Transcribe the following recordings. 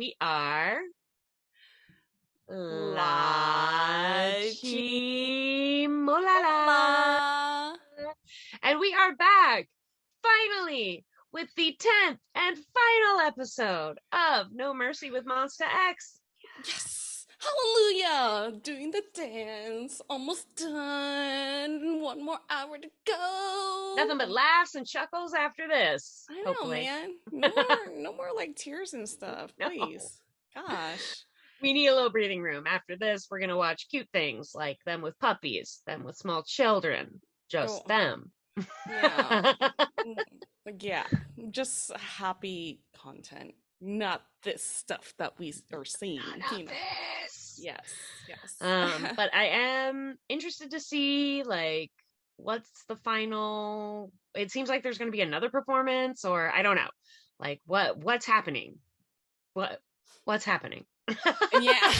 we are La Team Molala. And we are back, finally, with the 10th and final episode of No Mercy with Monsta X. Yes! Hallelujah! Doing the dance. Almost done. 1 more hour to go. Nothing but laughs and chuckles after this. I know, hopefully. man. No more like tears and stuff. No. Please. Gosh. We need a little breathing room. After this, we're going to watch cute things like them with puppies, them with small children. Just them. Yeah. Yeah. Just happy content. Not this stuff that we are seeing. Not this. Yes. But I am interested to see, like, what's the final. It seems like there's going to be another performance, or I don't know. Like, what's happening? What's happening? Yeah.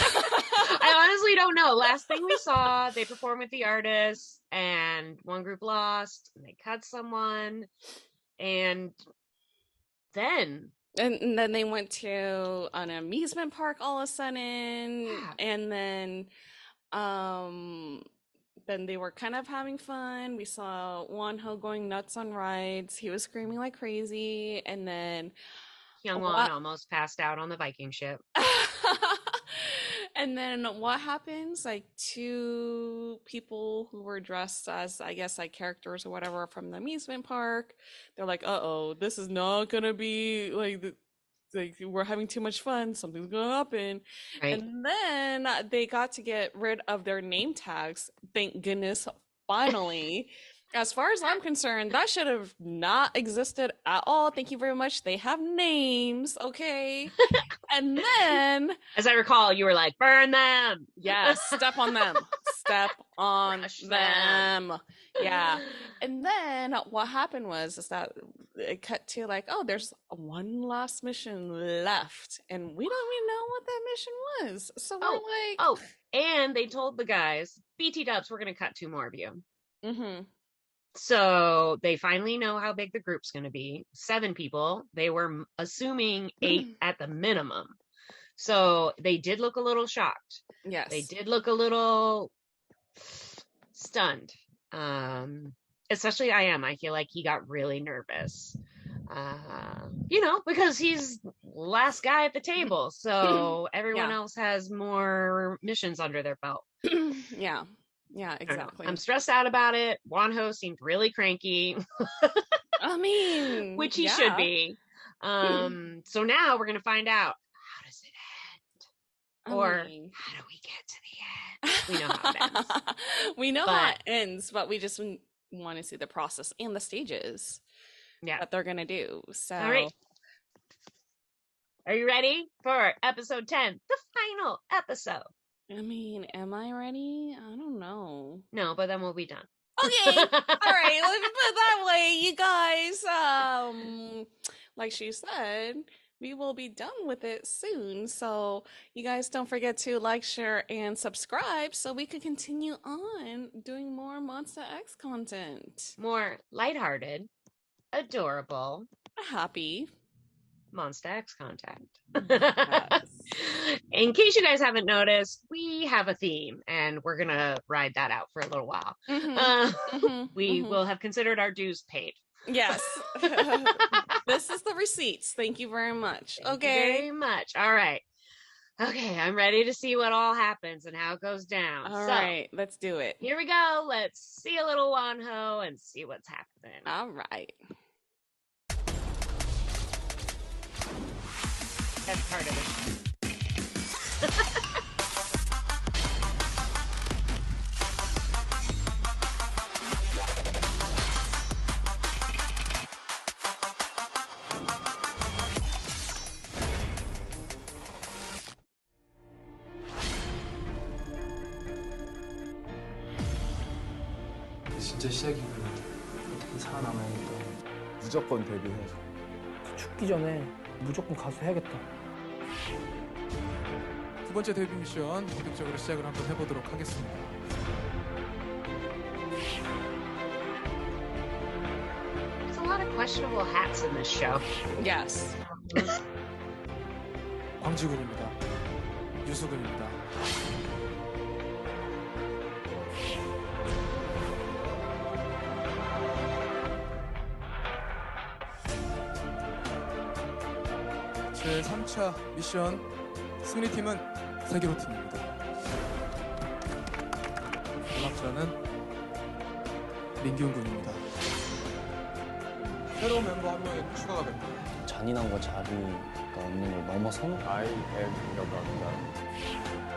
I honestly don't know. Last thing we saw, they performed with the artists, and one group lost, and they cut someone, and then they went to an amusement park all of a sudden, and then they were kind of having fun. We saw Wonho going nuts on rides. He was screaming like crazy, and then Youngwon almost passed out on the Viking ship. And then what happens? Like 2 people who were dressed as, I guess, like characters or whatever from the amusement park. They're like, "Uh-oh, this is not gonna be like we're having too much fun. Something's gonna happen." Right. And then they got to get rid of their name tags. Thank goodness, finally. As far as I'm concerned, that should have not existed at all. Thank you very much. They have names, okay? And then, as I recall, you were like, burn them. Yes, step on them. Step on them. Yeah. And then what happened was that it cut to like, oh, there's one last mission left. And we don't even know what that mission was. So we're like... and they told the guys, BT dubs, we're going to cut 2 more of you. Mm-hmm. So they finally know how big the group's going to be. 7 people. They were assuming 8 at the minimum. So they did look a little shocked. Yes. They did look a little stunned. Especially I feel like he got really nervous. Because he's last guy at the table. So everyone else has more missions under their belt. Yeah, exactly. I'm stressed out about it. Wonho seemed really cranky. I mean, which he should be. So now we're going to find out, how does it end? Or how do we get to the end? We know how it ends. We know how it ends, but we just want to see the process and the stages that they're going to do. So, all right. Are you ready for episode 10, the final episode? I mean, am I ready? I don't know. No, but then we'll be done. Okay. All right. Let's put it that way, you guys. Like she said, we will be done with it soon. So you guys don't forget to like, share, and subscribe so we can continue on doing more Monsta X content. More lighthearted, adorable, happy Monsta X content. Yes. In case you guys haven't noticed, we have a theme, and we're gonna ride that out for a little while. We will have considered our dues paid. Yes. This is the receipts. Thank you very much. Thank you very much. All right. Okay, I'm ready to see what all happens and how it goes down. All right, let's do it. Here we go. Let's see a little Wonho and see what's happening. All right. That's part of it. 진짜 시작이구나. 어떻게 살아남아야겠다. 무조건 데뷔해야죠. 죽기 전에 무조건 가수 해야겠다. 두 번째 데뷔 미션 본격적으로 시작을 한번 해보도록 하겠습니다. There's a lot of questionable hats in this show. Yes. 광지군입니다. 유수근입니다. 제 3차 미션 승리팀은 세계로 팀입니다. 연락자는 민기훈 군입니다. 새로운 멤버 한 명이 추가가 됩니다. 잔인함과 자비가 없는 걸 넘어서는 I am이라고 합니다.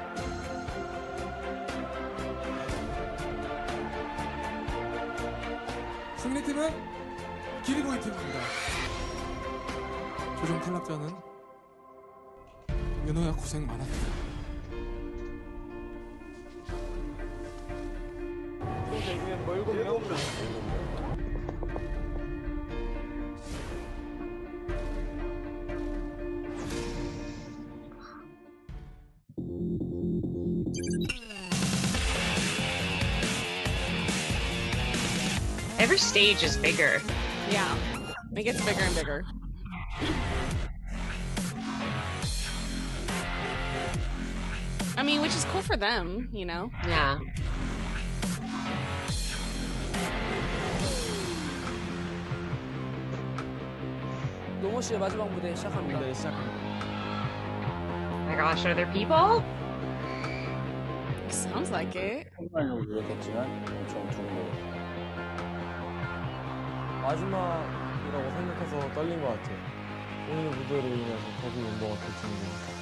승리팀은 기리보이 팀입니다. 조종 탈락자는 윤호야 고생 많았다. Every stage is bigger. Yeah, it gets bigger and bigger. I mean, which is cool for them, you know? Yeah. 노모 씨의 마지막 무대 시작합니다. 네, 시작합니다. Oh my gosh, are there people? Sounds like it. 평판하려고 노력했지만 엄청 두근거려. 마지막이라고 생각해서 떨린 것 같아요. 오늘 무대로 인해서 데뷔 멤버가 될 준비니까.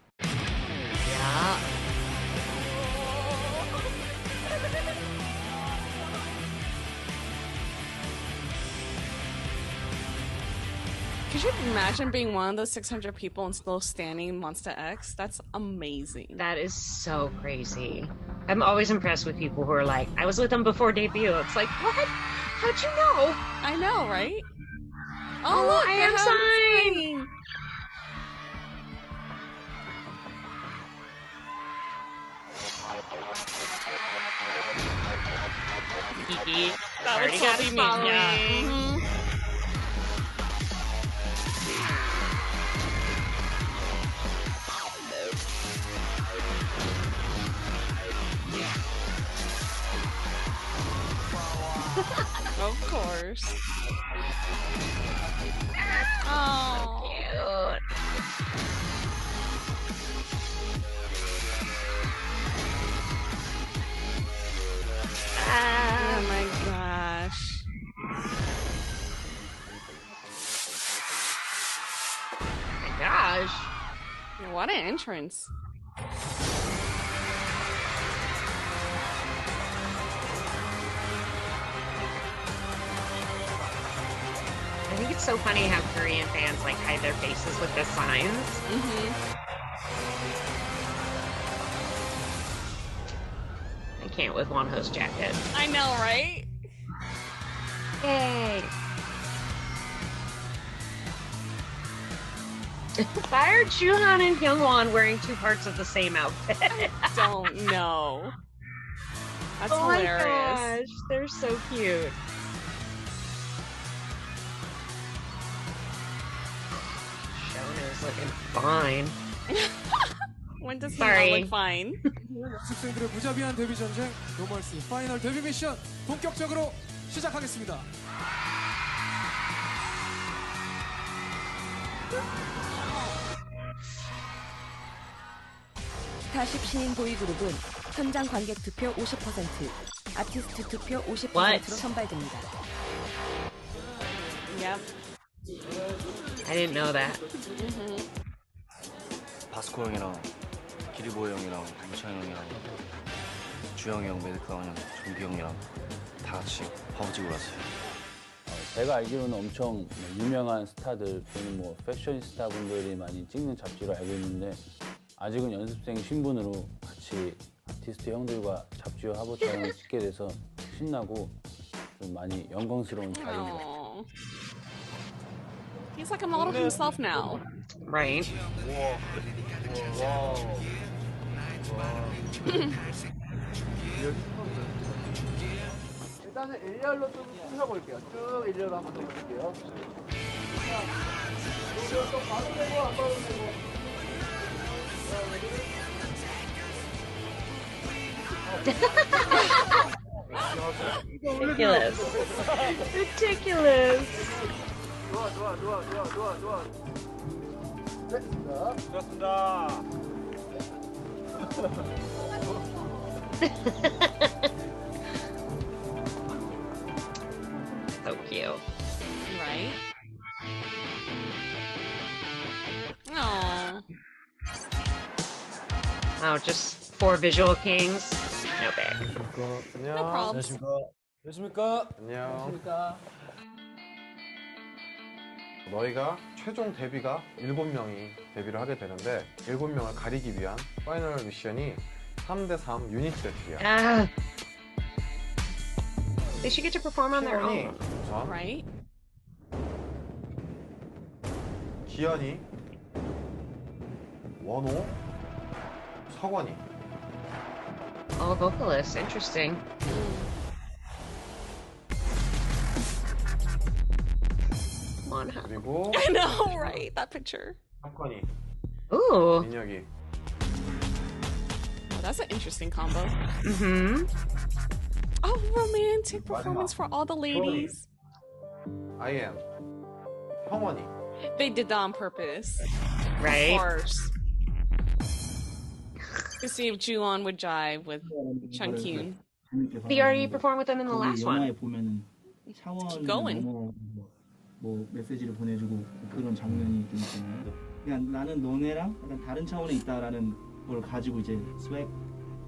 Yeah. Could you imagine being one of those 600 people and still standing in Monsta X? That's amazing. That is so crazy. I'm always impressed with people who are like, I was with them before debut. It's like, what? How'd you know? I know, right? Oh, look, I they am have signed. signing. That would Already so got be his me. following. Yeah. Mhm. Of course. Oh, Cute. oh my gosh. My gosh. What an entrance. I think it's so funny how Korean fans like hide their faces with the signs. Mm-hmm. I can't with Wonho's jacket. I know, right? Yay! Why are Chuhan and Hyungwon wearing two parts of the same outfit? Don't know. That's Oh my hilarious. gosh, they're so cute. Shona's looking fine. When does he Sorry. not look fine? 연습생들의 무자비한 데뷔 전쟁 노멀시 파이널 데뷔 미션 본격적으로 시작하겠습니다. 스타쉽 신인 보이그룹은 현장 관객 투표 50%, 아티스트 투표 50%로 What? 선발됩니다. Yep. I didn't know that. 바스코 형이랑 기리보이 형이랑 문찬 형이랑 주영이 형, 메드카 형, 종기 형이랑 다 같이 화보 찍으러 왔어요. 제가 알기로는 엄청 유명한 스타들 또는 뭐 패셔니스타 분들이 많이 찍는 잡지로 알고 있는데 아직은 연습생 신분으로 같이 아티스트 형들과 잡지와 화보 촬영을 찍게 돼서 신나고 좀 많이 영광스러운 자리입니다. Aw. He's like a model himself now. Right. 일단은 일렬로 좀 펴볼게요. 쭉 일렬로 한번 더 볼게요. Ridiculous. Ridiculous. So cute. Right? Aww. Oh, just 4 visual kings. No big. No problem. 안녕하십니까? 안녕. 너희가 최종 데뷔가 7명이 데뷔를 하게 되는데 7명을 가리기 위한 파이널 미션이 3대3 유닛 배틀이야. Ah. They should get to perform on their 시원이 own. 우선 Right? 기현이, 원호, 석원이. All vocalists. Interesting. Come on, huh? 그리고 I know, right? That picture. 석건이, Ooh. 민혁이. Oh, that's an interesting combo. Mm-hmm. Oh, romantic performance for all the ladies. I am, 형원이. They did that on purpose. Right? Of course. To see if Juwon would jive with Chunkyun. He already performed with them in the last one. 보면은 Keep going. 뭐 메시지를 보내주고 그런 장면이 좀 있잖아요. 그냥 나는 너네랑 약간 다른 차원에 있다라는 걸 가지고 이제 스웩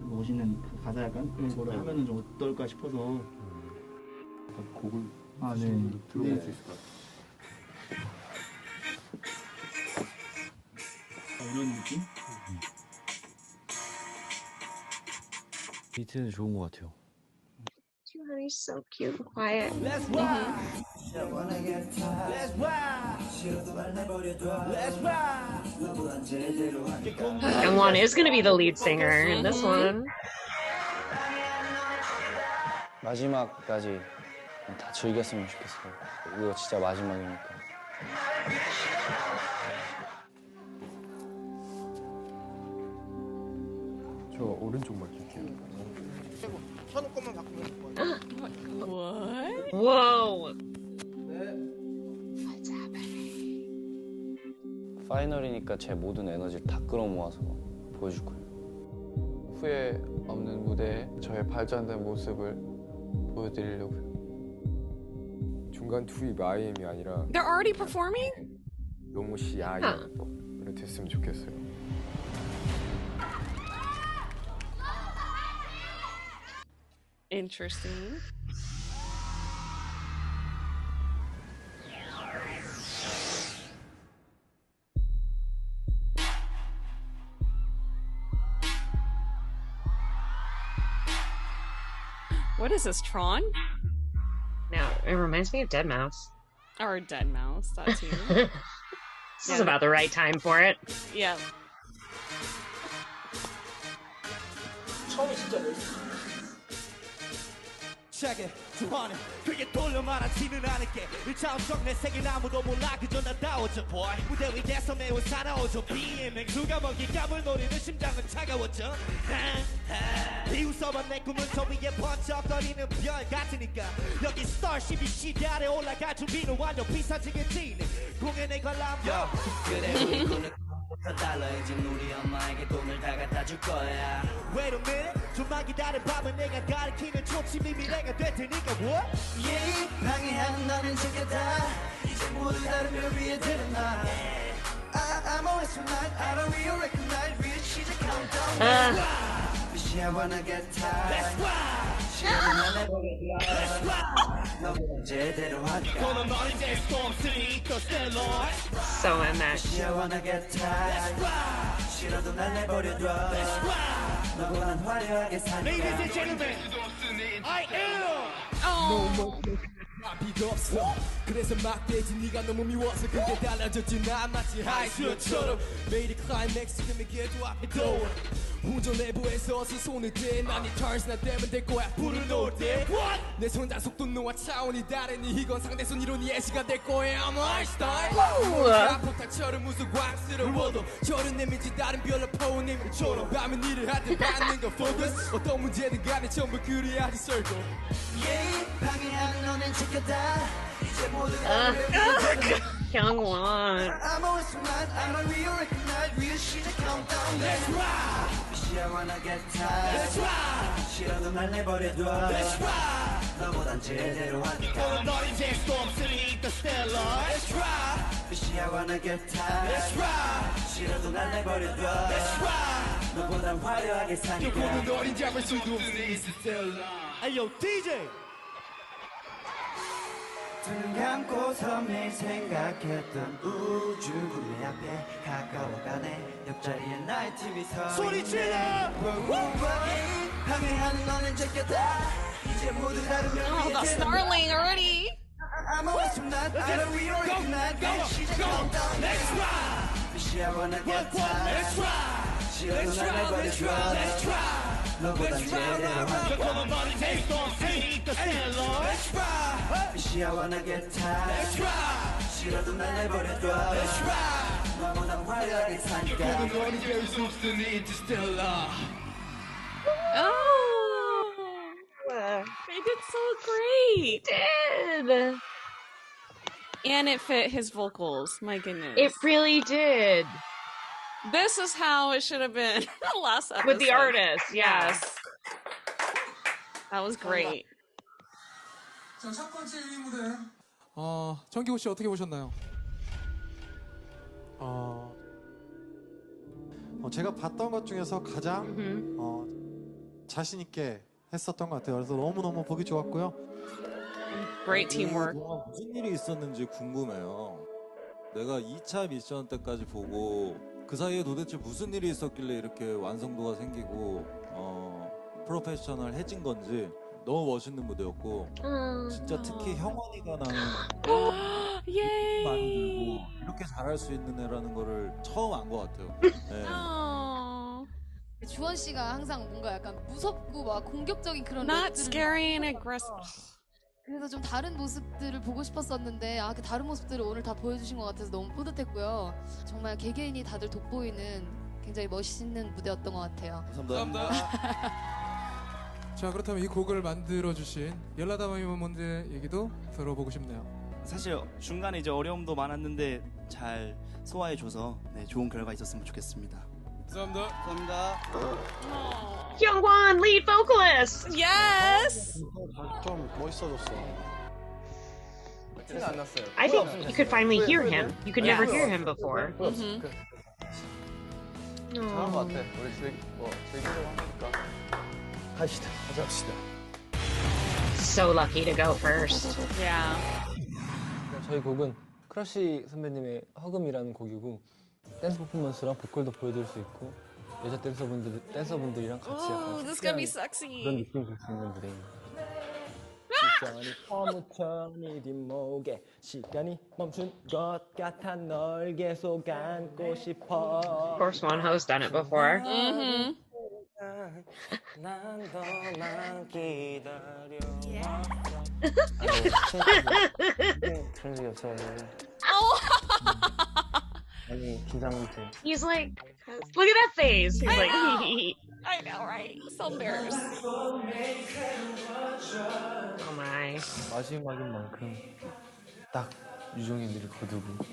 멋있는 가사 약간 그런 거를 하면은 좀 어떨까 싶어서 곡을 네. 들어볼 수 있을 것 같아요. 이런 느낌? 비트는 좋은 것 같아요. Honey's so cute and quiet. Youngwon is going to be the lead singer in this one. 마지막까지 다 즐겼으면 좋겠어요. 이거 진짜 마지막이니까. 저 오른쪽만 줄게요. What? Whoa. What's happening? 파이널이니까 제 모든 에너지를 다 끌어모아서 보여줄 거예요. 후회 없는 무대에 저의 발전된 모습을 보여드리려고요. 중간 투입 IM이 아니라 They're already performing? 너무 시 IM으로 됐으면 좋겠어요. Interesting. What is this, Tron? No, it reminds me of Dead Mouse. Or Dead Mouse, that too. This is about the right time for it. Yeah. 시작해 좋아하네 그게 돌려 말하지는 않을게 1차원적 내 세계는 아무도 몰라 그저 나다워져 boy 무대 위에서 매우 사나워져 BMX 누가 먹이 깜을 노리는 심장은 차가워져 비웃어봐 내 꿈은 저 위에 번쩍거리는 별 같으니까 여기 스타쉽이 시대 아래 올라갈 준비는 완전 비사지겠지 공연에 관람요 그래 우리 꿈은 더 달라 이제 우리 엄마에게 돈을 다 갖다 줄 거야 Wait a minute 좀만 기다려 봐봐 내가 가리키는 초침이 미래가 될 테니까 what? Yeah 방해하는 나는 지켜다 이제 모두 다른 별 위에 드러나 I'm always tonight I don't really recognize real 시작 countdown She I wanna get tired That's why 시간은 날 내버려둬 너보다 제대로 하니까 너는 널 이제 storm 3 또 stellar So in that. She I wanna get tired That's why 싫어도 날 내버려둬 That's why 너보단 화려하게 사니까 Ladies and gentlemen I am Oh. 필요 없어 그래서 막대지 네가 너무 미워서 그게 달라졌지 난 마치 하이스처럼 매일이 클라이맥스 금액에도 앞에 떠 운전 내부에서 손을 대 난 이 turns 나 때문에 될 거야 불을 놓을 때 What? 내 손자 속도 너와 차원이 다르니 이건 상대손 이론이 예시가 될 거야 I'm Einstein 폭탄처럼 우스꽝스러워도 저런 내민지 다른 별로 포옹님처럼 밤은 일을 하든 받는 거 focus 어떤 문제든 간에 전부 그래야지 circle 방해하는 너는 지켰다 이제 모두가 Kyungwon. I'm always smart I'm a real recognize real shit countdown Let's rock I wanna get tired Let's rock 싫어도 날 내버려둬 Let's rock 너보단 제대로 하니까 너린 재수 없으니 또 stellar Let's rock I wanna get tired Let's rock 싫어도 날 내버려둬 Let's rock 너보단 화려하게 사니까 너보다 너린 잡을 수도 없으니 stellar Ayo DJ 눈 감고서 매일 생각했던 우주 구름 앞에 가까워가네 옆자리에 나의 TV 서 소리 질러 방해하는 너는 제껴다 이제 모두 다르면 Oh, the snarling already. I'm always from that I don't recognize that 시작 countdown Let's rock I wanna get tired Let's rock 싫어도 날 내버려줘 Let's rock 너보단 제대로 하니까 너는 재수 없으니 또 stellar Let's rock I wanna get tired Let's rock 싫어도 날 내버려둬 Let's rock 너보단 화려하게 사니까 너는 재수 없으니 또 stellar Oh, they did so great. Did. And it fit his vocals. My goodness. It really did. This is how it should have been last episode. With the artist, yeah. Yes. That was great. 자, 첫 번째 1위 무대. 정기호 씨 어떻게 보셨나요? 제가 봤던 것 중에서 가장 자신 있게 했었던 것 같아요. 그래서 너무너무 보기 좋았고요. Great teamwork. 무슨 일이 있었는지 궁금해요. 내가 2차 미션 때까지 보고 그 사이에 도대체 무슨 일이 있었길래 이렇게 완성도가 생기고 프로페셔널해진 건지 너무 멋있는 무대였고 진짜 특히 형원이가 나는 많이 들고 이렇게 잘할 수 있는 애라는 거를 처음 안 것 같아요. 네. 주원 씨가 항상 뭔가 약간 무섭고 막 공격적인 그런 Not scary and aggressive. 그래서 좀 다른 모습들을 보고 싶었었는데 그 다른 모습들을 오늘 다 보여주신 것 같아서 너무 뿌듯했고요. 정말 개개인이 다들 돋보이는 굉장히 멋있는 무대였던 것 같아요. 감사합니다. 자, 그렇다면 이 곡을 만들어주신 데뷔멤버는 얘기도 들어보고 싶네요. 사실 중간에 이제 어려움도 많았는데 잘 소화해줘서 좋은 결과 있었으면 좋겠습니다. 감사합니다. Kyungwon, lead vocalist. Yes. 좀 멋있어졌어. 티는 안 났어요. I think you could finally hear him. You could never hear him before. 잘한 것 같아. 우리 즐기려고 하니까. 가자. So lucky to go first. Yeah. 저희 곡은 크러쉬 선배님의 허금이라는 곡이고 댄스 퍼포먼스랑 보컬도 보여드릴 수 있고 여자 댄서분들이랑 같이 Oh, this is gonna be sexy. 그런 느낌 줄 수 있는 무대입니다. 시선이 퍼무쳐 네 뒷목에 시간이 멈춘 것 같아 널 계속 안고 싶어. Of course, Wonho's done it before. 난 너만 기다려. 그런 적이 없어요. 아니 긴장돼. He's like, look at that face. He's like, I know, right? So embarrassed. Oh my. 마지막인 만큼 딱 유종현이를 거두고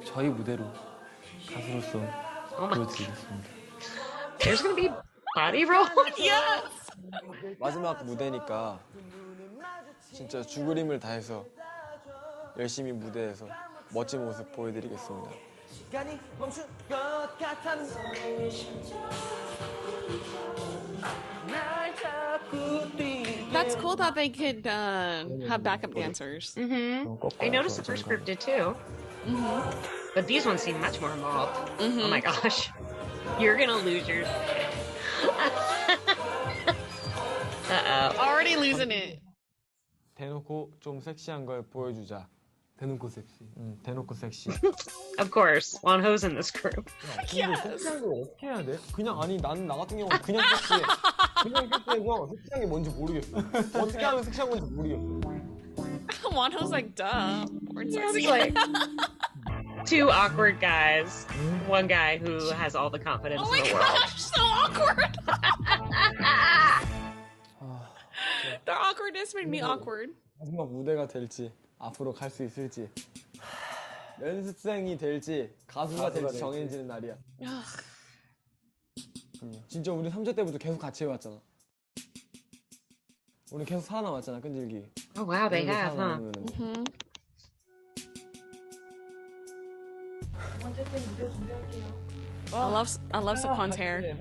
저희 무대로 가수로서 보여드리겠습니다. There's gonna be body roll. Yes. 마지막 무대니까 진짜 죽을 다해서 열심히 무대에서 멋진 모습 보여드리겠습니다. 시간이 멈춘 것 같아 날 자꾸 That's cool that they could have backup dancers. I noticed the first group did too. But these ones seem much more involved. Oh my gosh. You're gonna lose your... Uh-oh. Already losing it. 대놓고 좀 섹시한 걸 보여주자. 대놓고 섹시. 대놓고 섹시. Of course, Wonho's in this group. 섹시한 걸 어떻게 해야 돼? 그냥 아니 나 같은 경우는 그냥 섹시해. 그냥 섹시해서 섹시한 게 뭔지 모르겠어. 어떻게 하면 섹시한 건지 모르겠어. Wonho's like, duh. Born Yeah, sexy. it's like two awkward guys. One guy who has all the confidence Oh my in the world. gosh, so awkward. Their awkwardness made me awkward. 마지막 무대가 될지 앞으로 갈 수 있을지 연습생이 될지 가수가 될지 정해지는 날이야. 진짜 우리 3차 때부터 계속 같이 해왔잖아. 우리 계속 살아남았잖아, 끈질기. Oh wow, they have, huh? I love Saquon's hair.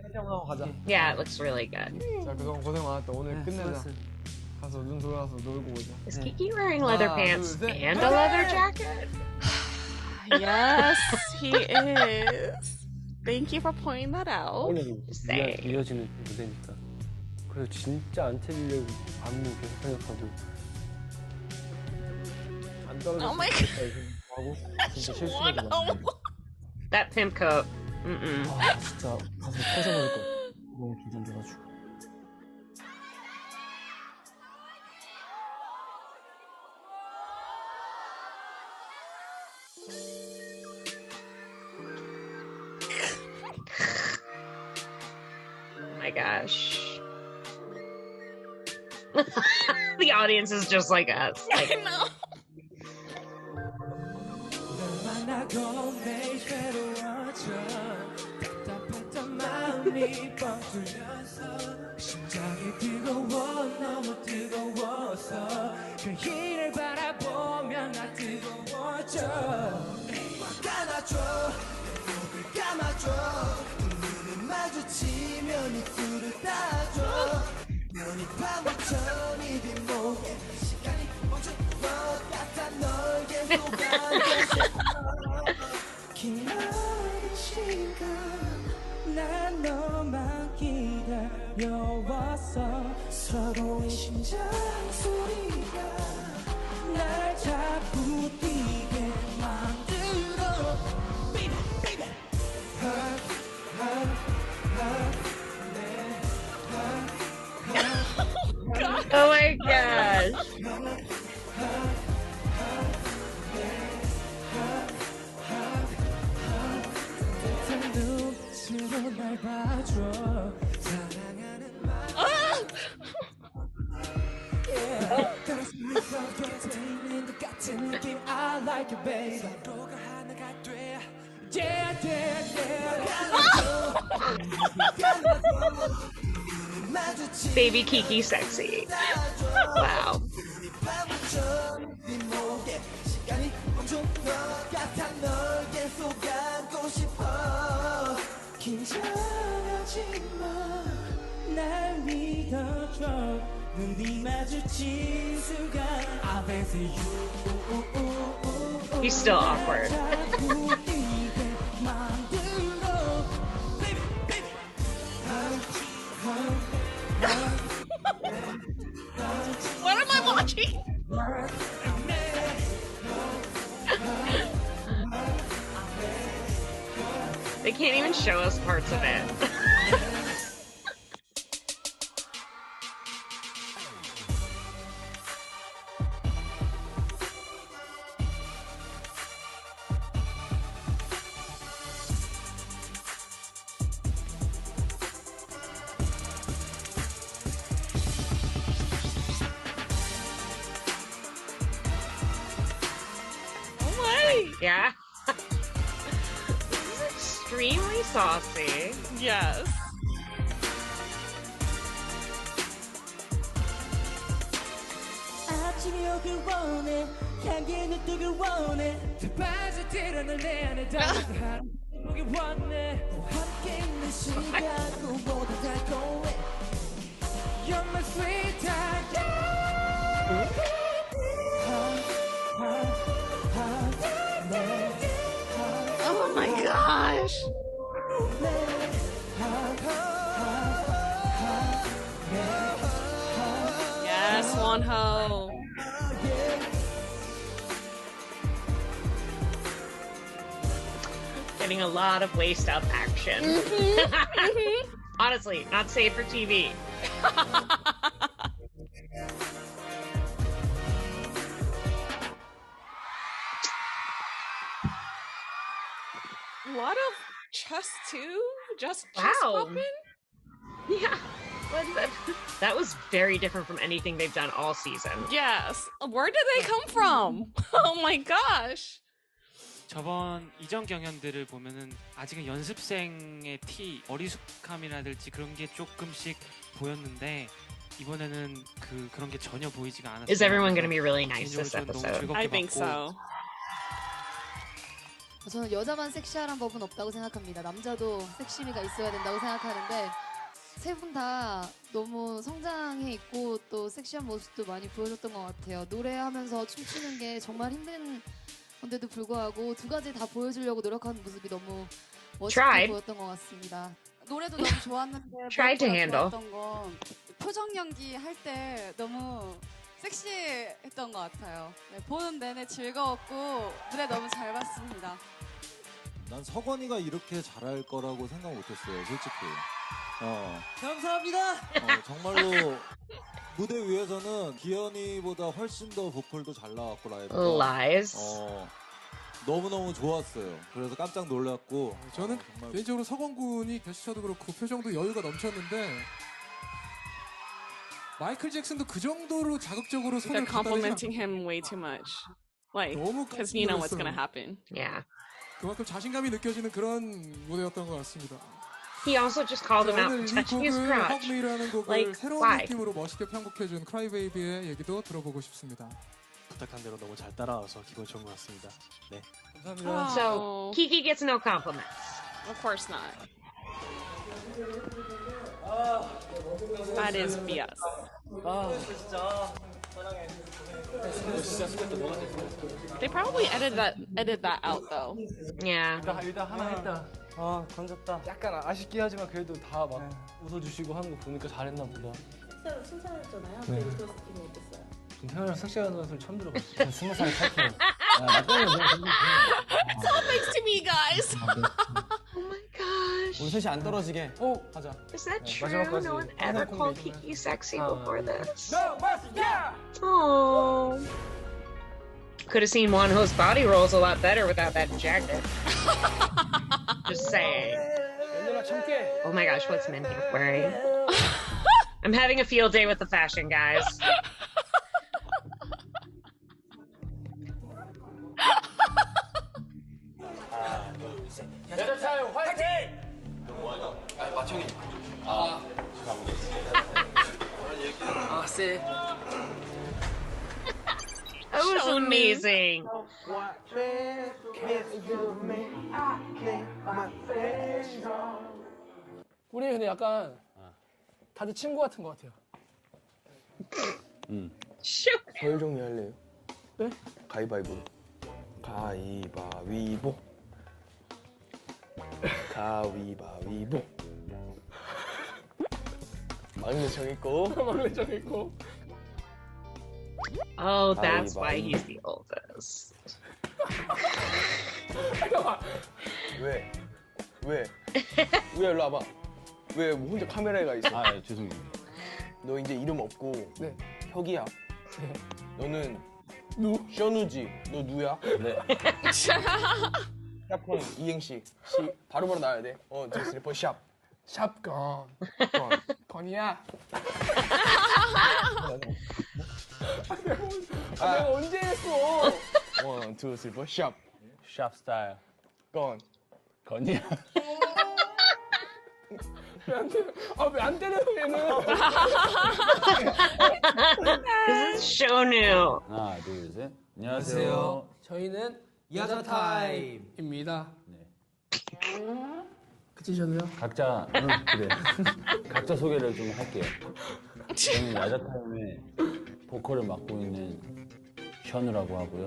Yeah, it looks really good. 자, 그동안 고생 많았다. 오늘 끝내자. 가서 눈 돌아서 놀고 오자. Is Kiki wearing leather pants and a leather jacket? Yes, he is. Thank you for pointing that out. 이어지는 무대니까. 그래서 진짜 안 틀리려고 안무 계속 생각하고. 안 떨어졌으면 Oh my 좋겠다 하고 진짜 실수하지 마. That pimp coat. 아, 진짜 가서 터져버릴 것 같아. 너무 긴장돼가지고. Oh my gosh. The audience is just like us. Like, I know. 만나고 매일 괴로워져 답답했던 마음이 뻥뚫려서 심장이 뜨거워 너무 뜨거워서 그 길을 바라보면 나 뜨거워져 감아줘 목을 감아줘 눈을 마주치면 입술을 닫아줘 면이 파묻혀 네 뒷목에 시간이 멈춘 것 같아 널 계속 기다린 시간 난 너만 기다려왔어 서로의 심장 소리가 날 자꾸 뛰게 만들어 Baby, baby oh my gosh. 날 봐줘 사랑하는 말 가슴이 벅차 있는 것 같은 느낌 I like it baby 서로가 하나가 돼 Yeah yeah yeah Baby Kiki sexy. Wow. 시간이 멈춘 것 같아 널 계속 안고 싶어 긴장하지 마 날 믿어줘 눈이 마주친 순간 I bet you He's still awkward. What am I watching? They can't even show us parts of it. Oh my! Yeah. This is extremely saucy. Yes. 아침이 오길 원해 향기에 눈뜨길 원해 빠져들어 널 내 안에 담아서 하루 보기 원해 함께 있는 시간 누구보다 달콤해 You're my sweetheart Oh my gosh. Yes, Wonho. Getting a lot of waist up action. Honestly, not safe for TV. A lot of chest too. Just chest Wow. popping. Yeah. That was very different from anything they've done all season. Yes. Where did they come from? Oh my gosh. 저번 이전 경연들을 보면은 아직은 연습생의 어리숙함이라든지 그런 게 조금씩 보였는데 이번에는 그런 게 전혀 보이지가 않았어요. Is everyone going to be really nice this episode? I think so. 저는 여자만 섹시한 법은 없다고 생각합니다. 남자도 섹시미가 있어야 된다고 생각하는데 세 분 다 너무 성장해 있고 또 섹시한 모습도 많이 보여줬던 것 같아요. 노래하면서 춤추는 게 정말 힘든 건데도 불구하고 두 가지 다 보여주려고 노력하는 모습이 너무 멋있게 보였던 것 같습니다. 노래도 너무 좋았는데 Tried to handle. 좋았던 건 표정 연기 할 때 너무 섹시했던 것 같아요. 네, 보는 내내 즐거웠고 무대 너무 잘 봤습니다. 난 석원이가 이렇게 잘할 거라고 생각 못했어요, 솔직히. 감사합니다. 정말로 무대 위에서는 기현이보다 훨씬 더 보컬도 잘 나왔고 라이브가. Lies. 너무너무 좋았어요. 그래서 깜짝 놀랐고. 저는 개인적으로 석원 군이 게스처도 그렇고 표정도 여유가 넘쳤는데 마이클 잭슨도 그 정도로 자극적으로 손을 They're complimenting him way too much. Like, because you know what's gonna happen. Yeah. 그만큼 자신감이 느껴지는 그런 무대였던 것 같습니다. He also just called him out for touching his crotch. 헉미라는 곡을 Like, 새로운 why? 느낌으로 멋있게 편곡해준 크라이베이비의 얘기도 들어보고 싶습니다. 부탁한 대로 너무 잘 따라와서 기분 좋은 것 같습니다. 네. 감사합니다. So, Kiki gets no compliments. Of course not. That is BS. 진짜 사랑해. 진짜 스쿼트 뭐가 됐어? They probably edited that out though. Yeah. 일단 하나 했다. 던졌다. 약간 아쉽긴 하지만 그래도 다 막 웃어주시고 하는 거 보니까 잘했나 보다. 섹시하다 칭찬했잖아요. 네. 네. 들었을 때 기분 어땠어요? 전 태어나서 섹시하다는 소리 처음 들어봤어요. 20살 탈게요. Stop next to me, guys. Oh my gosh. 우리 셋이 안 떨어지게 하자. Is that 네, true? 마지막까지 No one ever 항상 called 콤비. Kiki sexy before this. No, mercy, yeah! Oh. Could have seen Wonho's body rolls a lot better without that jacket. Just saying. Oh my gosh, what's Min wearing? I'm having a field day with the fashion, guys. 여자 타임 화이팅! 마청이. 쎄. That was amazing. 우리 근데 약간 다들 친구 같은 것 같아요. 저희 정리할래요? 네? 가위바위보. 가위바위보. 가위바위보. 막내 정했고. 막내 정했고. Oh, that's why he's the oldest. 왜? 왜? 우야 일로 와봐. 왜 혼자 카메라에 있어? 아, 네, 죄송해요. 너 이제 이름 없고 네. 혁이야. 네. 너는 션우지. 너 누야? 네. 샵폰 이행시. 바로바로 나와야 돼. 저 슬리퍼 샵. 샵건. 건이야. 내가 언제 했어? 원, 투, 슬리퍼 샵. 샵 스타일. 건. 건이야. 왜 안 때려 얘는? This is Shonu. 하나, 둘, 셋. 안녕하세요. 저희는 야자 타임입니다. 그치 저도요? 각자 그래. 각자 소개를 좀 할게요. 저는 야자타임에 보컬을 맡고 있는 션우라고 하고요.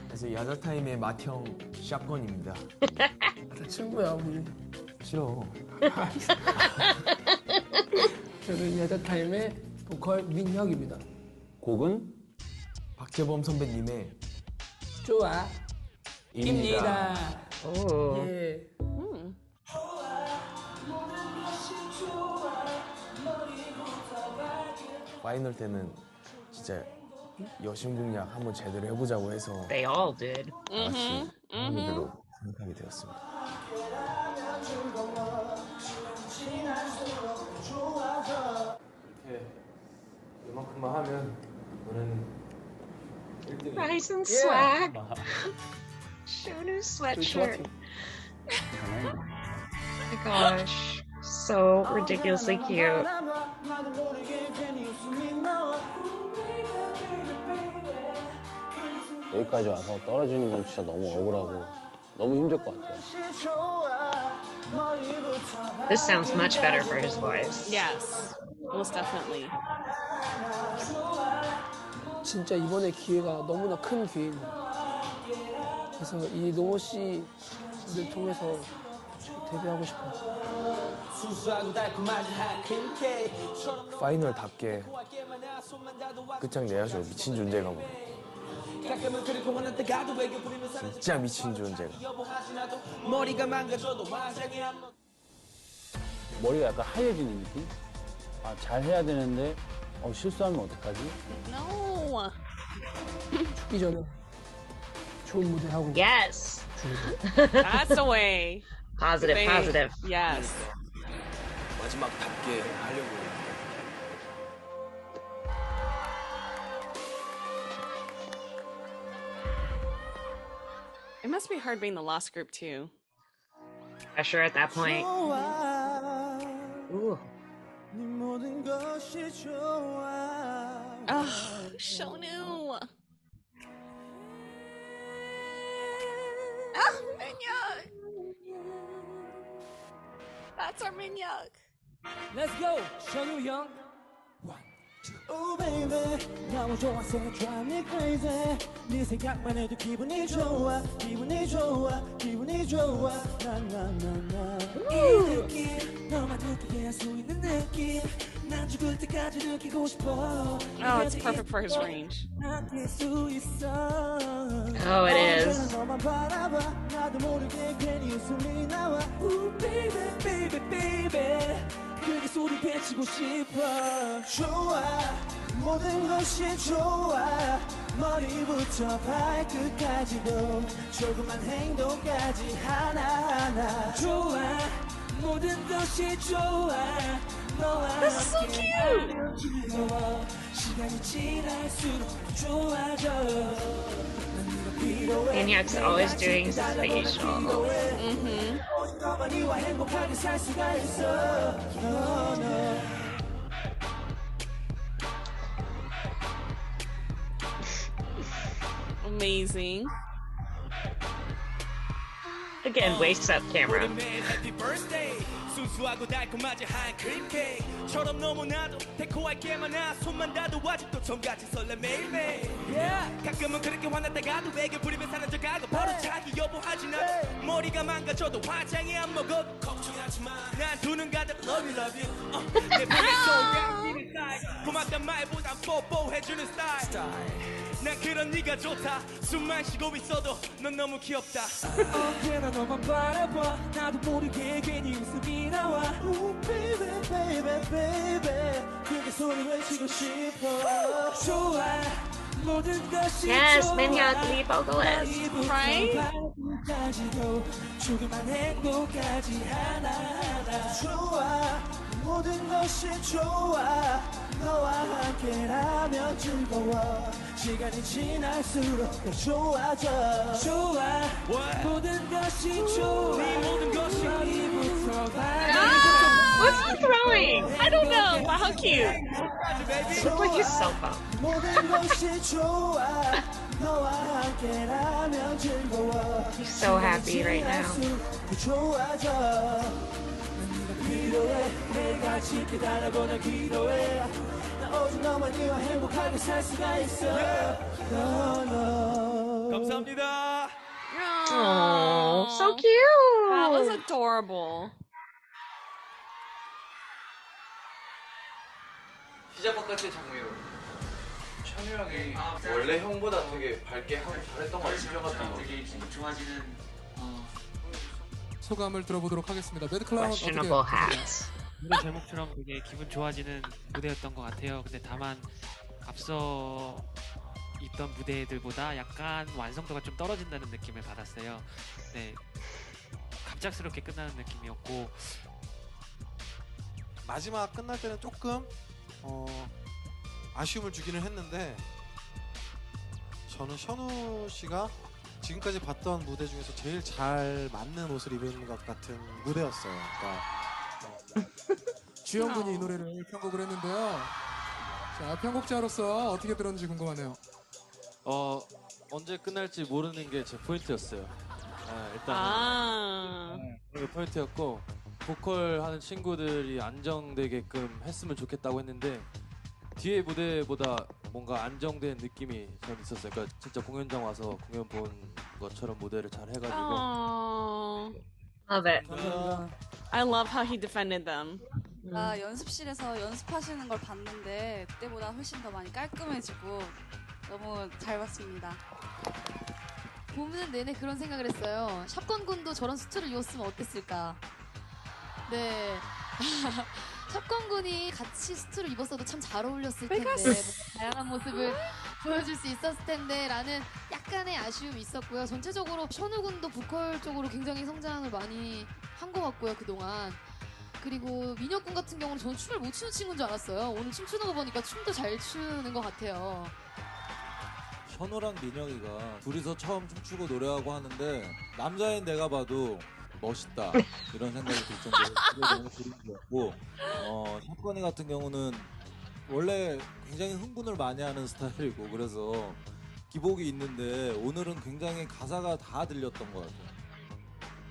그래서 야자타임의 맏형 샷건입니다. 다 친구야 우리. 싫어. 저는 야자타임의 보컬 민혁입니다. 곡은 박재범 선배님의 좋아. 입니다. Oh. 예. 파이널 때는 진짜 여신공략 한번 제대로 해보자고 해서 They all did. 다 같이 하기로 생각하게 되었습니다. 이렇게 이만큼만 하면 너는 1등이야. Rise and swag. Shonu sweatshirt. Oh my gosh. So ridiculously cute. 여기까지 와서 떨어지는 건 진짜 너무 억울하고 너무 힘들 것 같아요. This sounds much better for his voice. Yes, most definitely. 진짜 이번에 기회가 너무나 큰 기회입니다. 그래서 이 노모 씨를 통해서 데뷔하고 싶어요. 파이널답게 끝장내야죠. 미친 존재가 뭐. 진짜 미친 존재가. 머리가 약간 하얘지는 느낌? 아, 잘해야 되는데 실수하면 어떡하지? No. 죽기 전에 좋은 무대 하고. Yes. That's the way. Positive, They- positive. Yes. 마지막답게 하려고. It must be hard being the lost group too. Pressure at that point. Ooh. Oh, Shonu. Ah, Minhyuk. That's our Minhyuk. Let's go, Shonu 형. Oh baby, 너무 좋아서 drive me crazy. 네 생각만 해도 기분이 좋아, 기분이 좋아, 기분이 좋아. 나나나나. 이 느낌, 너만 느끼게 할 수 있는 느낌. 난 죽을 때까지 느끼고 싶어. Oh, it's perfect for his range. 느낄 수 있어. Oh, it is. 너만 바라봐, 나도 모르게 괜히 웃음이 나와. Ooh baby, baby, baby. 크게 소리 외치고 싶어. 좋아, 모든 것이 좋아. 머리부터 발끝까지도 조그만 행동까지 하나하나. 좋아, 모든 것이 좋아. 너와 함께 하면 즐거워. 시간이 지날수록 좋아져. Maniac's always doing his facial. 너만이와 행복하게 살 수가 있어. No, no. Amazing. Again, waist up camera. 순수하고 달콤하지 한 크림 케이크처럼 너무나도 달콤하게 많아 손만 닿아도 아직도 처음같이 설레 매일매일 가끔은 그렇게 화났다가도 애교 부리며 사는 척하고 바로 자기 여보하지 나 머리가 망가져도 화장이 안 먹어도 걱정하지마 난 두 눈 가득 love you love you 내 품에서 양치는 스타일 고맙단 말보단 뽀뽀해주는 스타일 난 그런 네가 좋다 숨만 쉬고 있어도 넌 너무 귀엽다 언제나 너만 바라봐 나도 모르게 괜히 웃음이 나와 Ooh, baby, baby, baby 크게 소리 외치고 싶어 좋아 모든 것이 Yes, 좋아 Minhyuk, lead vocalist. Right? 발끝까지도 조그만 행복까지 하나하나 좋아 모든 것이 좋아 너와 함께라면 즐거워 시간이 지날수록 더 좋아져 좋아 모든 것이 좋아 네 모든 것이 머리부터 What's he throwing? I don't know, but how cute. Looks like his cell phone. 모든 것이 좋아 너와 함께라면 즐거워 He's so happy right now. 더 좋아져 필요해 내가 지켜달라고 날 기도해 나 오직 너만이와 행복하게 살 수가 있어 no, no. 감사합니다 Oh, so That was cute. adorable. 시작 바깥의 장미로 찬우 형이 원래 형보다 되게 밝게 하고 잘했던 것 같아요. 되게 좋아지는 소감을 들어보도록 하겠습니다. 매드클라운 어떻게 Questionable hats. 노래 제목처럼 되게 기분 좋아지는 무대였던 것 같아요. 근데 다만 앞서 있던 무대들보다 약간 완성도가 좀 떨어진다는 느낌을 받았어요. 네, 갑작스럽게 끝나는 느낌이었고 마지막 끝날 때는 조금 아쉬움을 주기는 했는데 저는 션우 씨가 지금까지 봤던 무대 중에서 제일 잘 맞는 옷을 입은 것 같은 무대였어요. 주영군이 이 노래를 편곡을 했는데요. 자, 편곡자로서 어떻게 들었는지 궁금하네요. 언제 끝날지 모르는 게 제 포인트였어요. 일단은 그게 포인트였고 보컬 하는 친구들이 안정되게끔 했으면 좋겠다고 했는데 뒤에 무대보다 뭔가 안정된 느낌이 전 있었어요. 그러니까 진짜 공연장 와서 공연 본 것처럼 무대를 잘 해가지고. Love it. I love how he defended them. 연습실에서 연습하시는 걸 봤는데 그때보다 훨씬 더 많이 깔끔해지고 너무 잘 봤습니다. 보는 내내 그런 생각을 했어요. 샵건군도 저런 수트를 입었으면 어땠을까. 네. 샵건군이 같이 수트를 입었어도 참 잘 어울렸을 텐데 뭔가 다양한 모습을 보여줄 수 있었을 텐데 라는 약간의 아쉬움이 있었고요. 전체적으로 션우군도 보컬 쪽으로 굉장히 성장을 많이 한 것 같고요, 그동안. 그리고 민혁군 같은 경우는 저는 춤을 못 추는 친구인 줄 알았어요. 오늘 춤추는 거 보니까 춤도 잘 추는 것 같아요. 현우랑 민혁이가 둘이서 처음 춤추고 노래하고 하는데 남자인 내가 봐도 멋있다 이런 생각이 들 정도로 너무 그림이었고 샷건이 같은 경우는 원래 굉장히 흥분을 많이 하는 스타일이고 그래서 기복이 있는데 오늘은 굉장히 가사가 다 들렸던 것 같아요.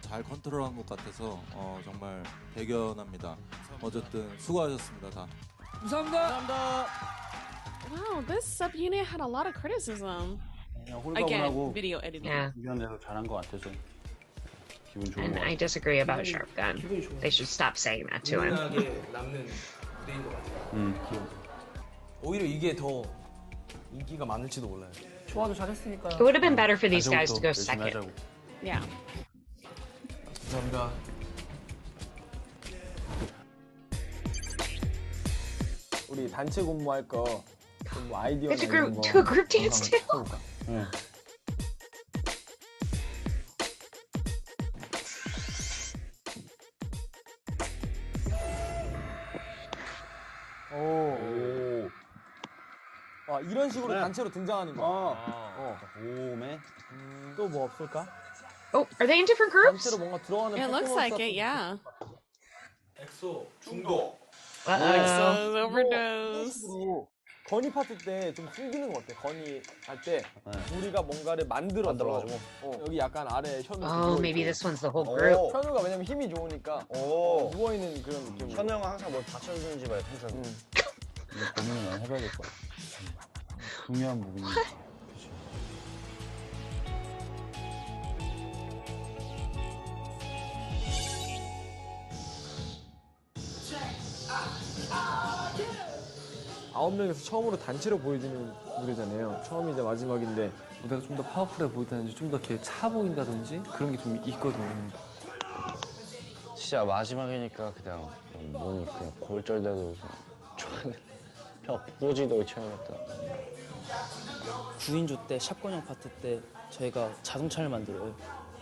잘 컨트롤한 것 같아서 정말 대견합니다. 어쨌든 수고하셨습니다 다. 감사합니다. Wow, this subunit had a lot of criticism. 홀가분하고 Again, video editing. 의견대로 잘한 것 같아서 기분 좋은 And 것 I 같아요. disagree about Sharp Gun. They should stop saying that to him. 남는 무대인 것 같아요. 오히려 이게 더 인기가 많을지도 몰라요. 좋아도 잘했으니까요. It would have been better for these guys to go second. Yeah. 감사합니다. 우리 단체 공모할 거 뭐 아이디어나 It's a 이런 group, 거 do a group dance too. 해볼까? 네. 오. 아, 이런 식으로 네. 단체로 등장하는 거. 오메. 또 뭐 없을까? Oh, are they in different groups? 단체로 뭔가 들어가는 It looks like it, yeah. 엑소 중독. Exo's overdose. 건이 파트 때 좀 숨기는 거 어때? 건이 할 때 우리가 뭔가를 만들어가지고 여기 약간 아래 현우. Oh, maybe this one's the whole group. 현우가 왜냐면 힘이 좋으니까 누워 있는 그런 느낌. 현우 형은 항상 뭘 받쳐주는지 봐요, 항상. 이거 고민을 많이 해봐야 될 것 같아. 중요한 부분이니까. 아홉 명에서 처음으로 단체로 보여주는 무대잖아요. 처음이자 마지막인데 무대가 좀 더 파워풀해 보인다든지 좀 더 이렇게 차 보인다든지 그런 게 좀 있거든요. 진짜 마지막이니까 그냥 몸이 그냥 골절돼도 벽 부러지도록 쳐야겠다. 9인조 때 샷건형 파트 때 저희가 자동차를 만들어요.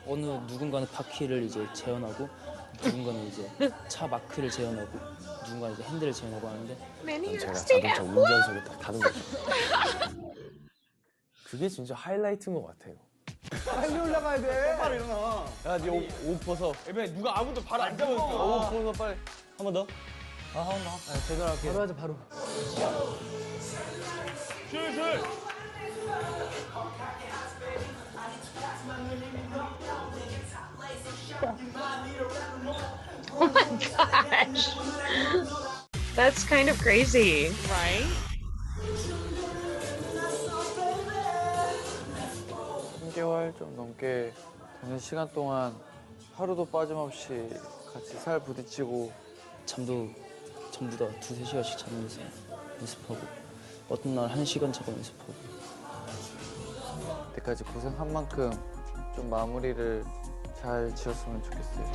어느 누군가는 바퀴를 이제 재현하고 누군가는 이제 차 마크를 재현하고 누군가는 이제 핸들을 재현하고 하는데 제가 자동차 운전석에 딱 닫은 거죠. 그게 진짜 하이라이트인 것 같아요. 빨리 올라가야 돼. 빨리 일어나. 야, 네 옷 벗어. 애매 누가 아무도 바로 안 잡았어. 옷 벗어 빨리. 한 번 더. 한 번 더. 제대로 할게. 바로 하자 바로. 슬슬. Oh my gosh. That's kind of crazy. Right? 3개월 좀 넘게 되는 시간 동안 하루도 빠짐없이 같이 살 부딪히고 잠도 전부 다 2-3시간씩 자면서 연습하고 어떤 날 1시간 자고 연습하고 그때까지 고생한 만큼 좀 마무리를 잘 지었으면 좋겠어요.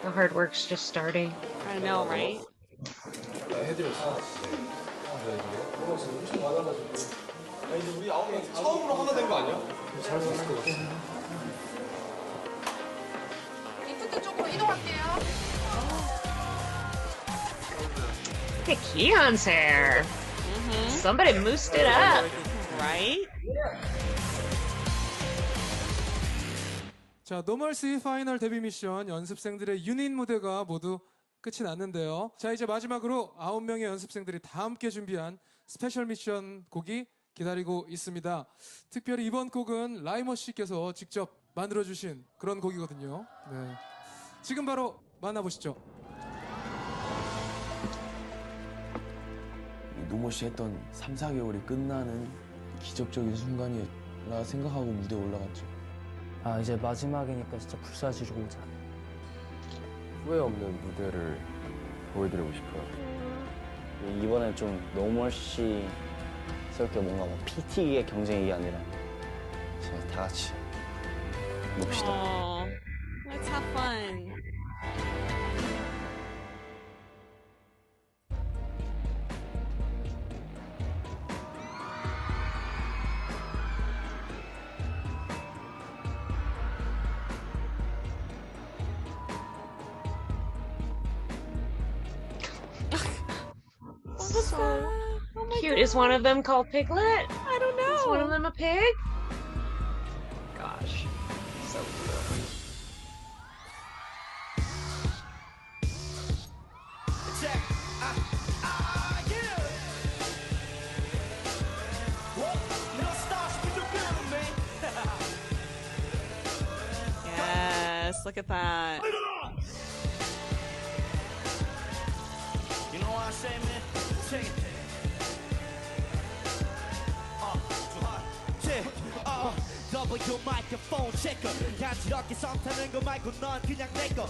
The hard work's just starting. I know, right? 이제 우리 9명 처음으로 하나 된 거 아니야? 잘 썼을 것 같아. 리프트 쪽으로 이동할게요. Look at Keon's hair. Somebody moosed it up. Right? 자, 노멀시 파이널 데뷔 미션 연습생들의 유닛 무대가 모두 끝이 났는데요. 자, 이제 마지막으로 9명의 연습생들이 다 함께 준비한 스페셜 미션 곡이 기다리고 있습니다. 특별히 이번 곡은 라이머 씨께서 직접 만들어주신 그런 곡이거든요. 네. 지금 바로 만나보시죠. 노멀시 했던 3, 4개월이 끝나는 기적적인 순간이라 생각하고 무대에 올라갔죠. 아, 이제 마지막이니까 진짜 불사지르고 오자. 후회 없는 무대를 보여드리고 싶어요. 이번엔 좀 노멀시스럽게 뭔가 뭐 PT의 경쟁이 아니라 진짜 다 같이 놉시다. Let's have fun. Cute. Is one of them called Piglet? I don't know. Is one of them a pig? Gosh. So cute. Yes, look at that. You know what I say, man? Take it. W microphone checker 간지럽게 썸 타는 거 말고 넌 그냥 내거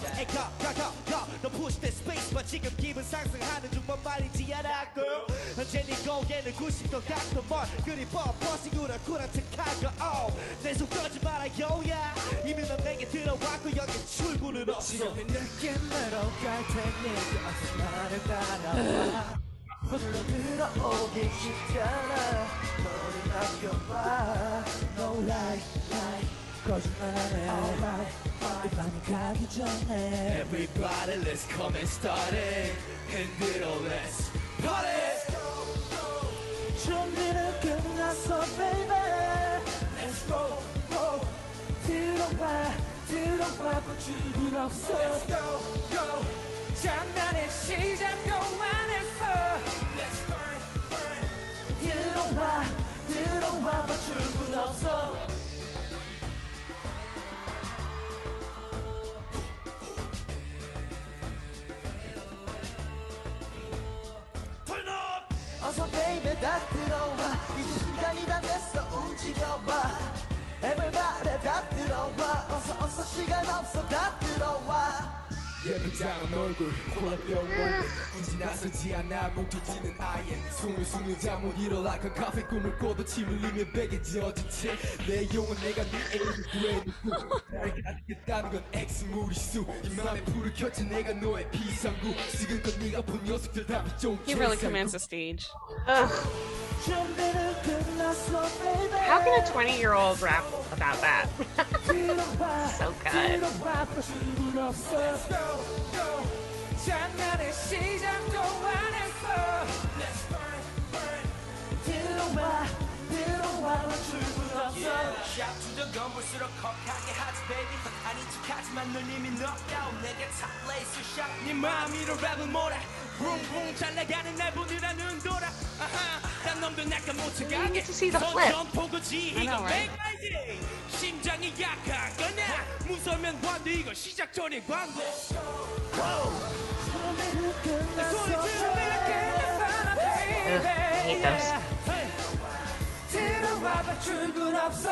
너 push that space 봐 지금 기분 상승하는 중만 말이지 않아 girl 현재 네 고개는 90도 각도 멀 그리 뻔뻔식으로 쿨한 척하고 내 손 꺼지 말아요 야 이미 넌 내게 들어왔고 여기 출구는 없어 지금 느낌으로 갈 테니 어서 나를 따라와 불러 들어오기 쉽잖아 너를 맡겨봐 No lie, lie 거짓말해 Alright, 이 밤이 가기 전에 Everybody let's come and start it 흔들어 let's party 준비는 끝났어 baby Let's go, go 들어와 줄은 없어 Let's go, go 장난의 시작도 안 했어 Let's burn, burn 들어와 줄은 없어 Turn up 어서 baby 다 들어와 이제 시간이 다 됐어 움직여봐 Everybody 다 들어와 어서 시간 없어 다 들어와 예쁘장한 얼굴 콜라병 얼굴 굳이 나서지 않아 뭉쳐지는 아이엔 숨을 잠못 일어나 그 카페 꿈을 꿔도 침 흘리며 베개 지어진 채내 용은 내가 네 애를 구해놓고 나를 가지겠다는 건 X 무리수 이맘에 불을 켰지 내가 너의 비상구 지금껏 네가 본 녀석들 다 비좀 He really commands the stage. How can a 20-year-old rap about that? So good. Shout to the gun 볼수록 컵하게 하지 baby 아닌 척하지만 넌 이미 knockdown 내게 top lace shot 네 마음 위로 랩을 몰아 붕붕 잘 나가는 날 보느라 눈 돌아 딴 놈도 약간 못 쳐가게 전포고지 이건 make my day 심장이 약한 거냐 무서우면 관두 이거 시작 전에 광고 내 소리 들으면 끝났잖아 baby I hate those. 들어와봐 출근 없어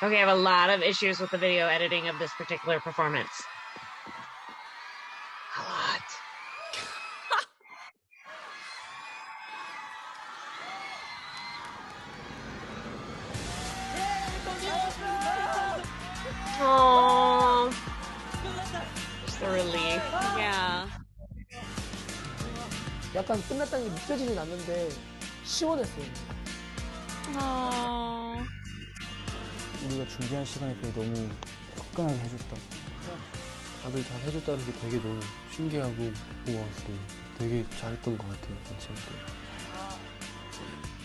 Okay, I have a lot of issues with the video editing of this particular performance. A lot. Oh, just the relief. Yeah. 약간 끝났다는 게 느껴지진 않는데 시원했어요. 우리가 준비한 시간이 되게 너무 화끈하게 해줬다. 다들 잘 해줬다는 게 되게 너무 신기하고 고마웠어요. 되게 잘했던 것 같아요, 전체한테.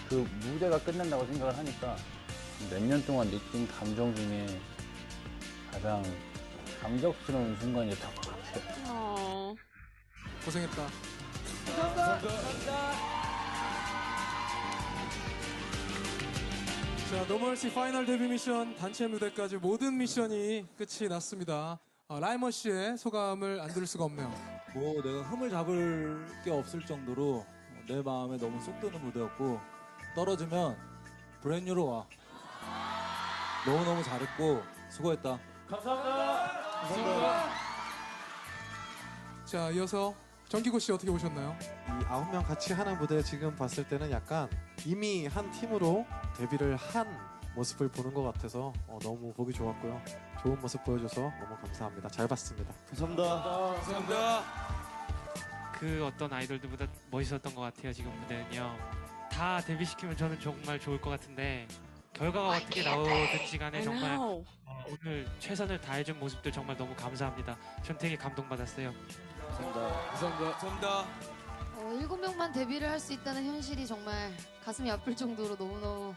그 무대가 끝난다고 생각을 하니까 몇 년 동안 느낀 감정 중에 가장 감격스러운 순간이었던 것 같아요. 고생했다. 자, NO.MERCY 파이널 데뷔 미션 단체 무대까지 모든 미션이 끝이 났습니다. 라이머 씨의 소감을 안 들을 수가 없네요. 뭐 내가 흠을 잡을 게 없을 정도로 내 마음에 너무 쏙 드는 무대였고 떨어지면 브랜뉴로 와. 너무너무 잘했고 수고했다. 감사합니다. 자, 이어서 정기고 씨 어떻게 보셨나요? 이 9명 같이 하는 무대 지금 봤을 때는 약간 이미 한 팀으로 데뷔를 한 모습을 보는 것 같아서 너무 보기 좋았고요. 좋은 모습 보여줘서 너무 감사합니다. 잘 봤습니다. 감사합니다. 그 어떤 아이돌들보다 멋있었던 것 같아요. 지금 무대는요. 다 데뷔시키면 저는 정말 좋을 것 같은데 결과가 어떻게 나오든지 간에 정말 오늘 최선을 다해준 모습들 정말 너무 감사합니다. 전 되게 감동받았어요. 감사합니다. 7명만 데뷔를 할 수 있다는 현실이 정말 가슴이 아플 정도로 너무너무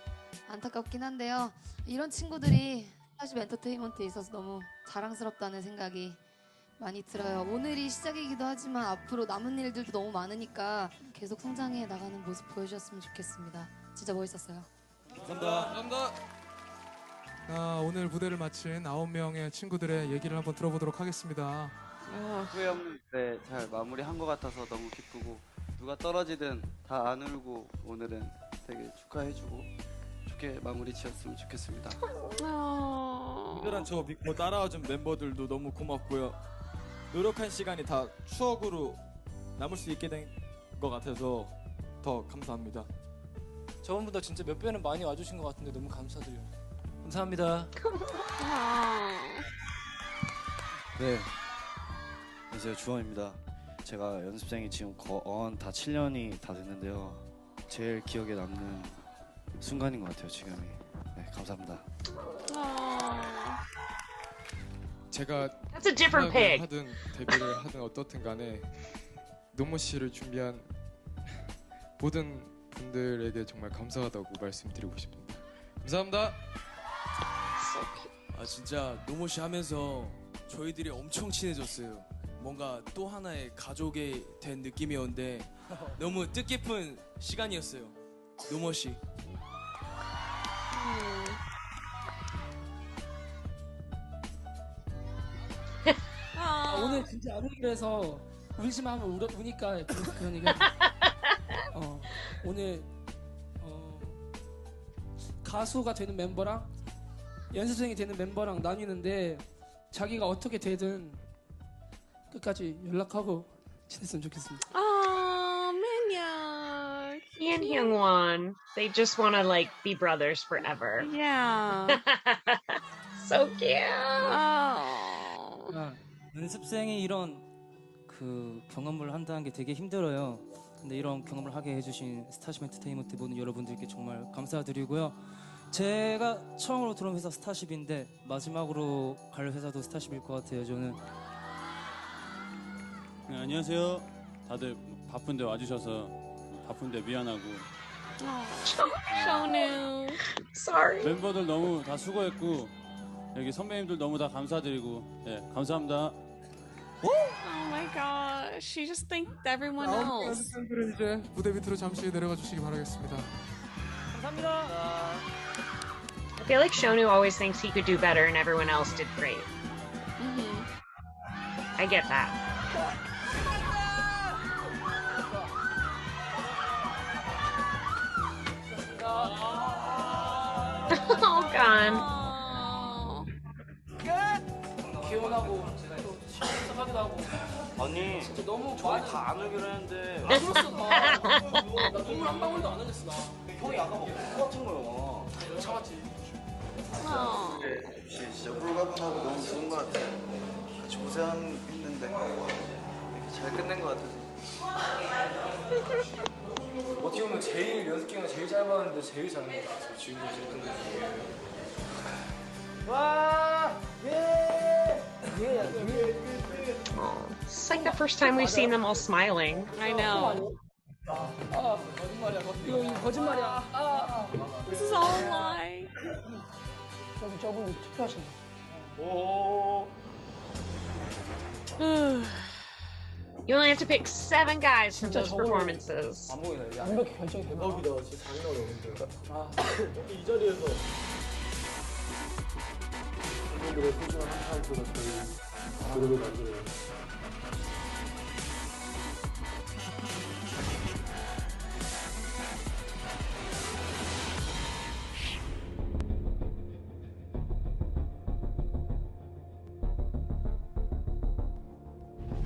안타깝긴 한데요. 이런 친구들이 사실 엔터테인먼트에 있어서 너무 자랑스럽다는 생각이 많이 들어요. 오늘이 시작이기도 하지만 앞으로 남은 일들도 너무 많으니까 계속 성장해 나가는 모습 보여주셨으면 좋겠습니다. 진짜 멋있었어요. 감사합니다. 오늘 무대를 마친 9명의 친구들의 얘기를 한번 들어보도록 하겠습니다. 후회 없는 무대 잘 마무리한 것 같아서 너무 기쁘고 누가 떨어지든 다 안 울고 오늘은 되게 축하해주고 좋게 마무리 지었으면 좋겠습니다. 특별한 저 믿고 따라와준 멤버들도 너무 고맙고요. 노력한 시간이 다 추억으로 남을 수 있게 된 것 같아서 더 감사합니다. 저번보다 진짜 몇 배는 많이 와주신 것 같은데 너무 감사드려요. 감사합니다. 네, 안녕하세요, 주원입니다. 제가 연습생이 지금 거의 다 7년이 다 됐는데요. 제일 기억에 남는 순간인 것 같아요, 지금이. 네, 감사합니다. 제가 That's a different pig. 하든 데뷔를 하든 어떻든 간에 노모 씨를 준비한 모든 분들에게 정말 감사하다고 말씀드리고 싶습니다. 감사합니다. 진짜 노모 씨 하면서 저희들이 엄청 친해졌어요. 뭔가 또 하나의 가족이 된 느낌이었는데 너무 뜻깊은 시간이었어요. 노모 씨. 오늘 진짜 안 울기로 해서 울지마 하면 우니까 그런 얘기. 오늘 가수가 되는 멤버랑 연습생이 되는 member랑 나뉘는데 자기가 어떻게 되든 끝까지 연락하고 지냈으면 좋겠습니다. Oh, Minhyuk. He and Hyungwon, they just want to like be brothers forever. Yeah. So cute. 연습생이 이런 그 경험을 한다는 게 되게 힘들어요. 근데 이런 경험을 하게 해주신 스타쉽 엔터테인먼트 모든 여러분들께 정말 감사드리고요. 제가 처음으로 들어온 회사 스타쉽인데 마지막으로 갈 회사도 스타쉽일 것 같아요. 저는. 네, 안녕하세요. 다들 바쁜데 와주셔서 바쁜데 미안하고. Shonu. Sorry. 멤버들 너무 다 수고했고 여기 선배님들 너무 다 감사드리고 네, 감사합니다. Oh my gosh. She just thanked everyone else. 연습생들은 이제 무대 밑으로 잠시 내려가 주시기 바라겠습니다. 감사합니다. I feel like Shonu always thinks he could do better and everyone else did great. I get that. Oh, God. 응원하고 또 시작하기도 하고. 아니 진짜 너무 저희 많은- 다 안 오기로 했는데 나 울었어 다. 나 눈물 한 방울도 안 흘렸어 나. 형이 아까 막 똑같은 거요. 참았지. 역시 진짜 홀가분하고 너무 좋은 것 같아요. 같이 고생했는데 이렇게 잘 끝낸 것 같아서. 어떻게 보면 제일 연습 기간 제일 짧았는데 제일 잘한 것 같아요. 지금도 제일 끝낸 와! 예! It's like the first time we've seen them all smiling. I know. 아, 거짓말이야. 이거 거짓말이야. This is all a lie. 저분 투표하신다. 오. You only have to pick 7 guys from those performances. 안 보이네. 완벽히 결정이 대박이다. 진짜 장난 없는데. 아, 이 자리에서 이분들의 소중한 한 파트가 저희 그룹을 만들어요.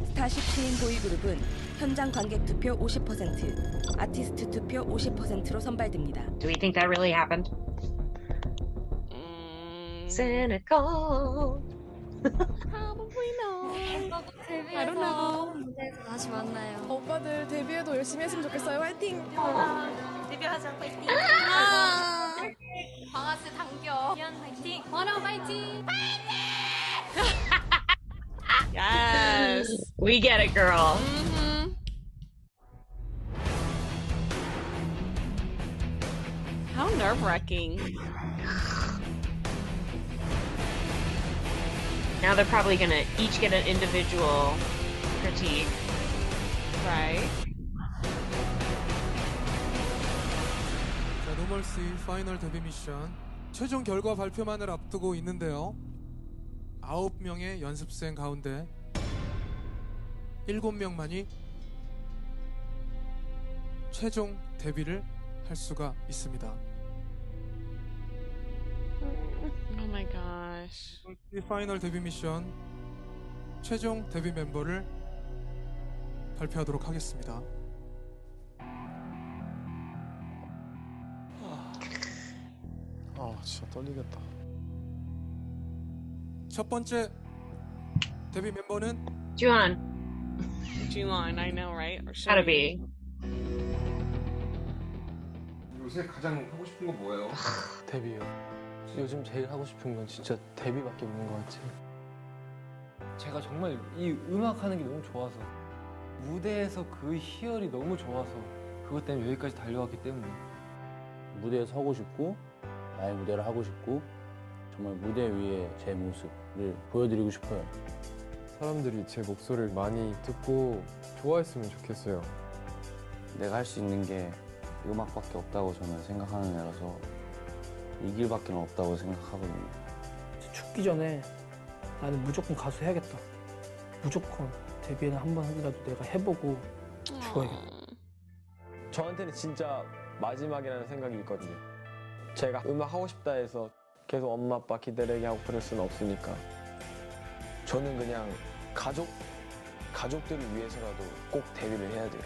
스타쉽 보이그룹은 현장 관객 투표 50%, 아티스트 투표 50%로 선발됩니다. Do we think that really happened? Cynical. Probably not. I don't 데뷔해서 know. 무대에서 다시 만나요. 오빠들 데뷔해도 열심히 했으면 좋겠어요. 화이팅! 데뷔하자 파이팅. 방아쇠 당겨. 미안 파이팅. 어려워 파이팅. Yes. We get it, girl. How nerve-wracking. Now they're probably gonna each get an individual critique. Right. 자, 노멀시 파이널 데뷔 미션 최종 결과 발표만을 앞두고 있는데요. 9명의 연습생 가운데 7명만이 최종 데뷔를 할 수가 있습니다. Oh my gosh. 이 파이널 데뷔 미션 최종 데뷔 멤버를 발표하도록 하겠습니다. 아 진짜 떨리겠다. 첫 번째 데뷔 멤버는 Juan. Juan, I know, right? Or Gotta be. 요새 가장 하고 싶은 거 뭐예요? 데뷔요. 요즘 제일 하고 싶은 건 진짜 데뷔밖에 없는 것 같아요. 제가 정말 이 음악 하는 게 너무 좋아서 무대에서 그 희열이 너무 좋아서 그것 때문에 여기까지 달려왔기 때문에 무대에 서고 싶고 나의 무대를 하고 싶고 정말 무대 위에 제 모습을 보여드리고 싶어요. 사람들이 제 목소리를 많이 듣고 좋아했으면 좋겠어요. 내가 할 수 있는 게 음악밖에 없다고 저는 생각하는 애라서 이 길밖에 없다고 생각하거든요. 죽기 전에 나는 무조건 가수 해야겠다. 무조건 데뷔는 한 번이라도 내가 해보고 죽어야겠다. 저한테는 진짜 마지막이라는 생각이 있거든요. 제가 음악 하고 싶다 해서 계속 엄마 아빠 기다리게 하고 그럴 수는 없으니까 저는 그냥 가족들을 위해서라도 꼭 데뷔를 해야 돼요.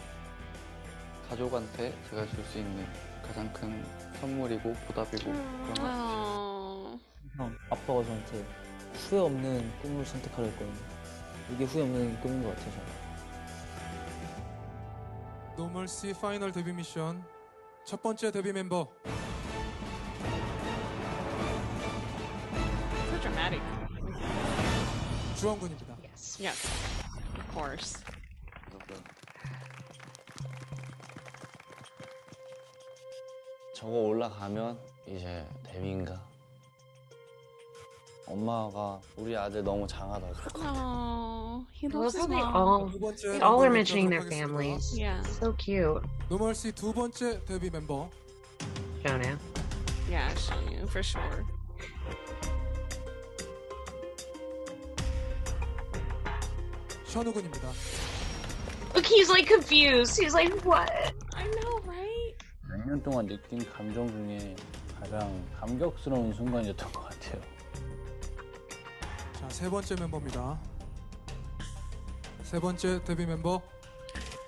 가족한테 제가 줄 수 있는 가장 큰 선물이고 보답이고 그런 것 같아요. 형, 아빠가 저한테 후회 없는 꿈을 선택하라 했거든요. 이게 후회 없는 꿈인 것 같아요, 저는. 노멀시 파이널 데뷔 미션 첫 번째 데뷔 멤버 So dramatic. 주원 군입니다. Yes. Of course. 저거 올라가면 이제 데뷔인가? 엄마가 우리 아들 너무 장하다. Oh, he I love loves how his they mom. all, they all are mentioning their families. Yeah. So cute. 노멀시 두 번째 데뷔 멤버 Jonah. Yeah, Shonu, for sure. 션우 군입니다. Look, he's like confused. He's like, what? I know, right? 몇 년 동안 느낀 감정 중에 가장 감격스러운 순간이었던 것 같아요. 자, 세 번째 멤버입니다. 세 번째 데뷔 member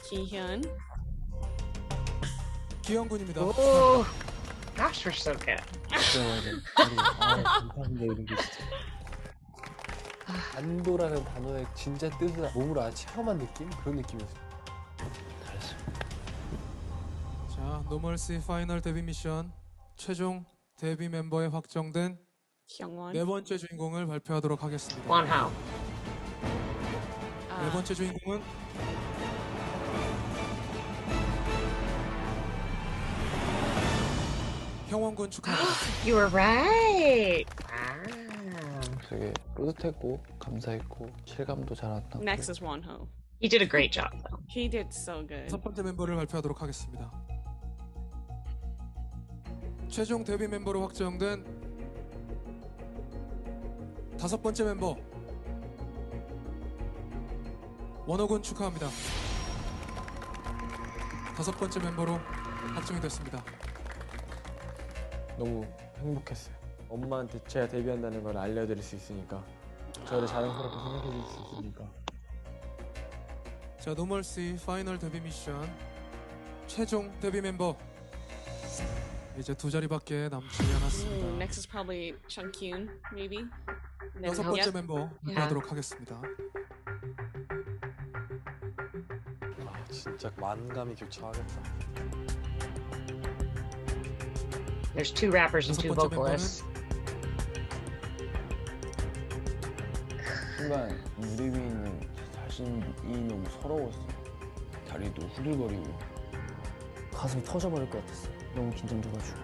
기현. 기현 군입니다. Oh, gosh, we're so good. 감사합니다 이런 게 진짜. 안도라는 단어의 진짜 뜻을 몸으로 체험한 느낌? 그런 느낌이었어요. 잘했습니다. 자, 노멀시 파이널 데뷔 미션 최종 데뷔 멤버에 확정된 형원. 네 번째 주인공을 발표하도록 하겠습니다. 원하오. 네 번째 주인공은 형원군 축하합니다. You were right. Wow. 되게 뿌듯했고 감사했고 실감도 잘 왔다고. Next is Wonho. He did a great job, though. He did so good. 첫 번째 멤버를 발표하도록 하겠습니다. 최종 데뷔 멤버로 확정된 다섯 번째 멤버 원호군 축하합니다. 다섯 번째 멤버로 확정이 됐습니다. 너무 행복했어요. 엄마한테 제가 데뷔한다는 걸 알려드릴 수 있으니까 저를 자랑스럽게 생각해 줄 수 있으니까. 자, 노멀시 파이널 데뷔 미션 최종 데뷔 멤버 이제 두 자리밖에 남지 않았습니다. Next is probably Chungkyun, maybe. And then- 여섯 번째 Yep. 멤버 발표하도록 하겠습니다. 아, 진짜 만감이 교차하겠다. There's two rappers and two 여섯 번째 vocalists. 순간 무대 위에 있는 제 자신이 너무 서러웠어요. 다리도 후들거리고 가슴이 터져버릴 것 같았어요. 너무 긴장돼가지고.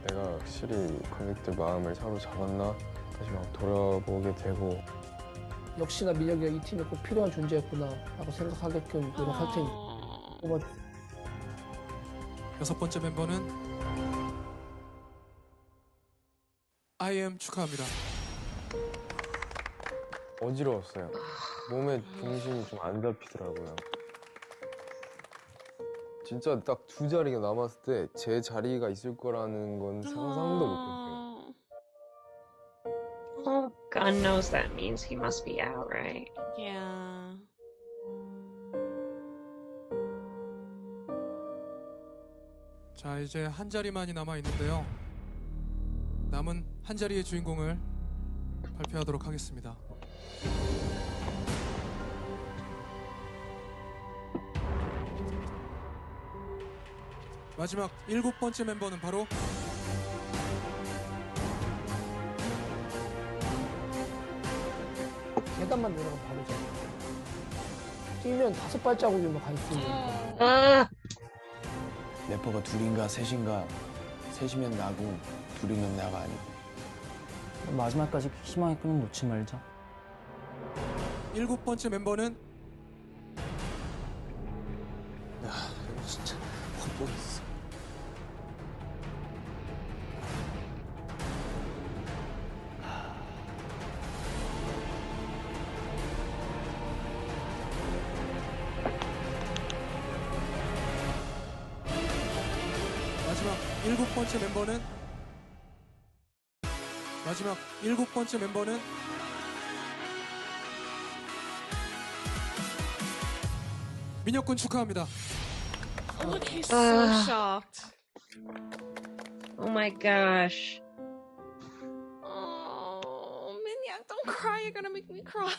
내가 확실히 관객들 마음을 사로잡았나 다시 막 돌아보게 되고 역시나 민혁이가 이 팀에 꼭 필요한 존재였구나 라고 생각하게끔 노력할 테니 뽑아주세요. 여섯 번째 멤버는 IM 축하합니다. 어지러웠어요. 몸에 중심이 좀 안 잡히더라고요. 진짜 딱 두 자리가 남았을 때 제 자리가 있을 거라는 건 상상도 못했어요. Oh, God knows that means he must be out, right? Yeah. 자, 이제 한 자리만이 남아 있는데요. 남은 한 자리의 주인공을 발표하도록 하겠습니다. 마지막 일곱 번째 멤버는 바로 계단만 내려가면 바로죠. 뛰면 5발자국이면 갈 수 있는. 래퍼가 둘인가 셋인가, 셋이면 나고 둘이면 나가 아니고. 마지막까지 희망의 끈을 놓지 말자. 일곱 번째 멤버는 야, 이거 진짜 헛보였어. 마지막 일곱 번째 멤버는 민혁군 축하합니다. Oh, he's so shocked. Oh my gosh. Oh, Minyak, don't cry. You're gonna make me cry.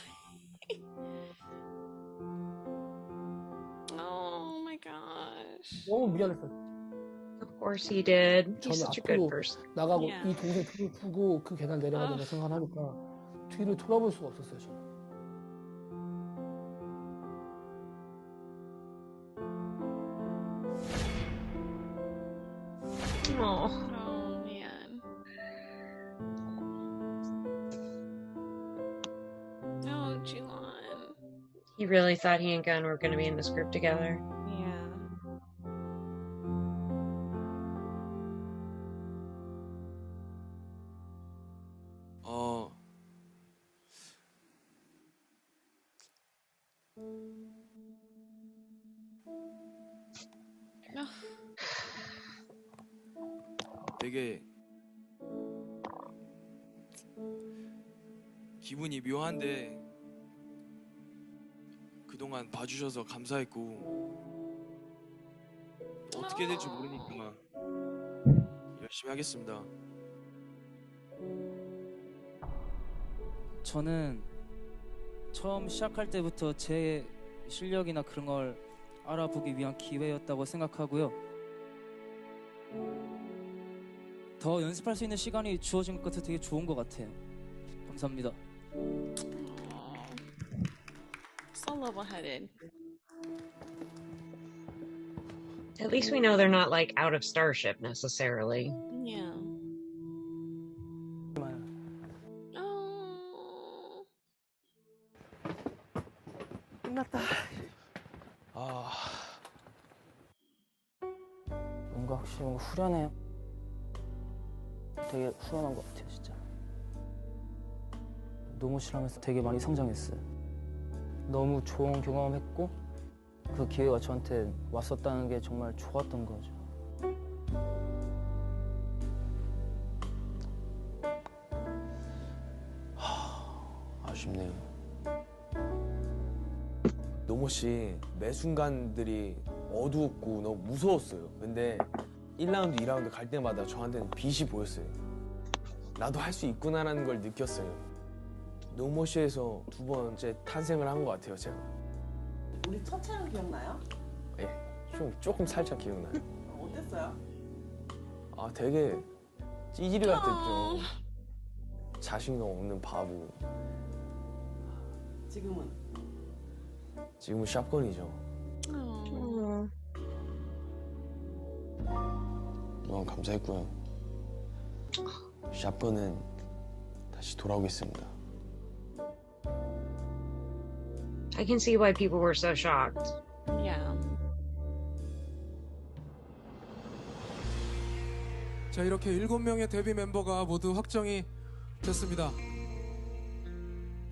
Oh my gosh. 너무 미안했어요. Of course he did. He's 저는 such a good 앞으로 person. 나가고 Yeah. 이 동생 둘을 두고 그 계단 내려가야 된다 생각하니까 뒤를 돌아볼 수가 없었어요. 저는. Oh. Oh man. Oh, Jiwon. He really thought he and Gunn were going to be in this group together. Yeah. 되게 기분이 묘한데 그동안 봐주셔서 감사했고 어떻게 될지 모르니까 열심히 하겠습니다. 저는 처음 시작할 때부터 제 실력이나 그런 걸 알아보기 위한 기회였다고 생각하고요. 더 연습할 수 있는 시간이 주어진 것 같아서 되게 좋은 것 같아요. 감사합니다. So level-headed. At least we know they're not like out of Starship necessarily. Yeah. 끝났다. 뭔가 확실히 뭔가 후련해요. 되게 후련한 것 같아요, 진짜. 노모실 하면서 되게 많이 성장했어요. 너무 좋은 경험했고 그 기회가 저한테 왔었다는 게 정말 좋았던 거죠. 아쉽네요. 노모씨 매 순간들이 어두웠고 너무 무서웠어요. 근데 1라운드, 2라운드 갈 때마다 저한테는 빛이 보였어요. 나도 할 수 있구나라는 걸 느꼈어요. 노모씨에서 두 번째 탄생을 한 것 같아요, 제가. 우리 첫 촬영 기억나요? 예, 조금 살짝 기억나요. 어땠어요? 아, 되게 찌질이 같았죠. 자신감 없는 바보. 지금은? 지금은 샷건이죠. 너무 감사했고요. 샷건은 다시 돌아오겠습니다. I can see why people were so shocked. Yeah. 자, 이렇게 7명의 데뷔 멤버가 모두 확정이 됐습니다.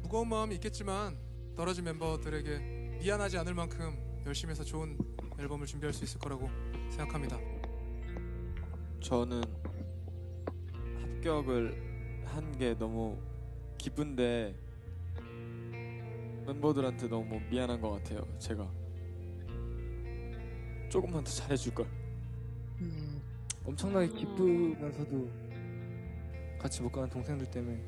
무거운 마음이 있겠지만 떨어진 멤버들에게 미안하지 않을 만큼 열심히 해서 좋은 앨범을 준비할 수 있을 거라고 생각합니다. 저는 합격을 한 게 너무 기쁜데 멤버들한테 너무 미안한 것 같아요. 제가 조금만 더 잘해줄 걸. 엄청나게 기쁘면서도 같이 못 가는 동생들 때문에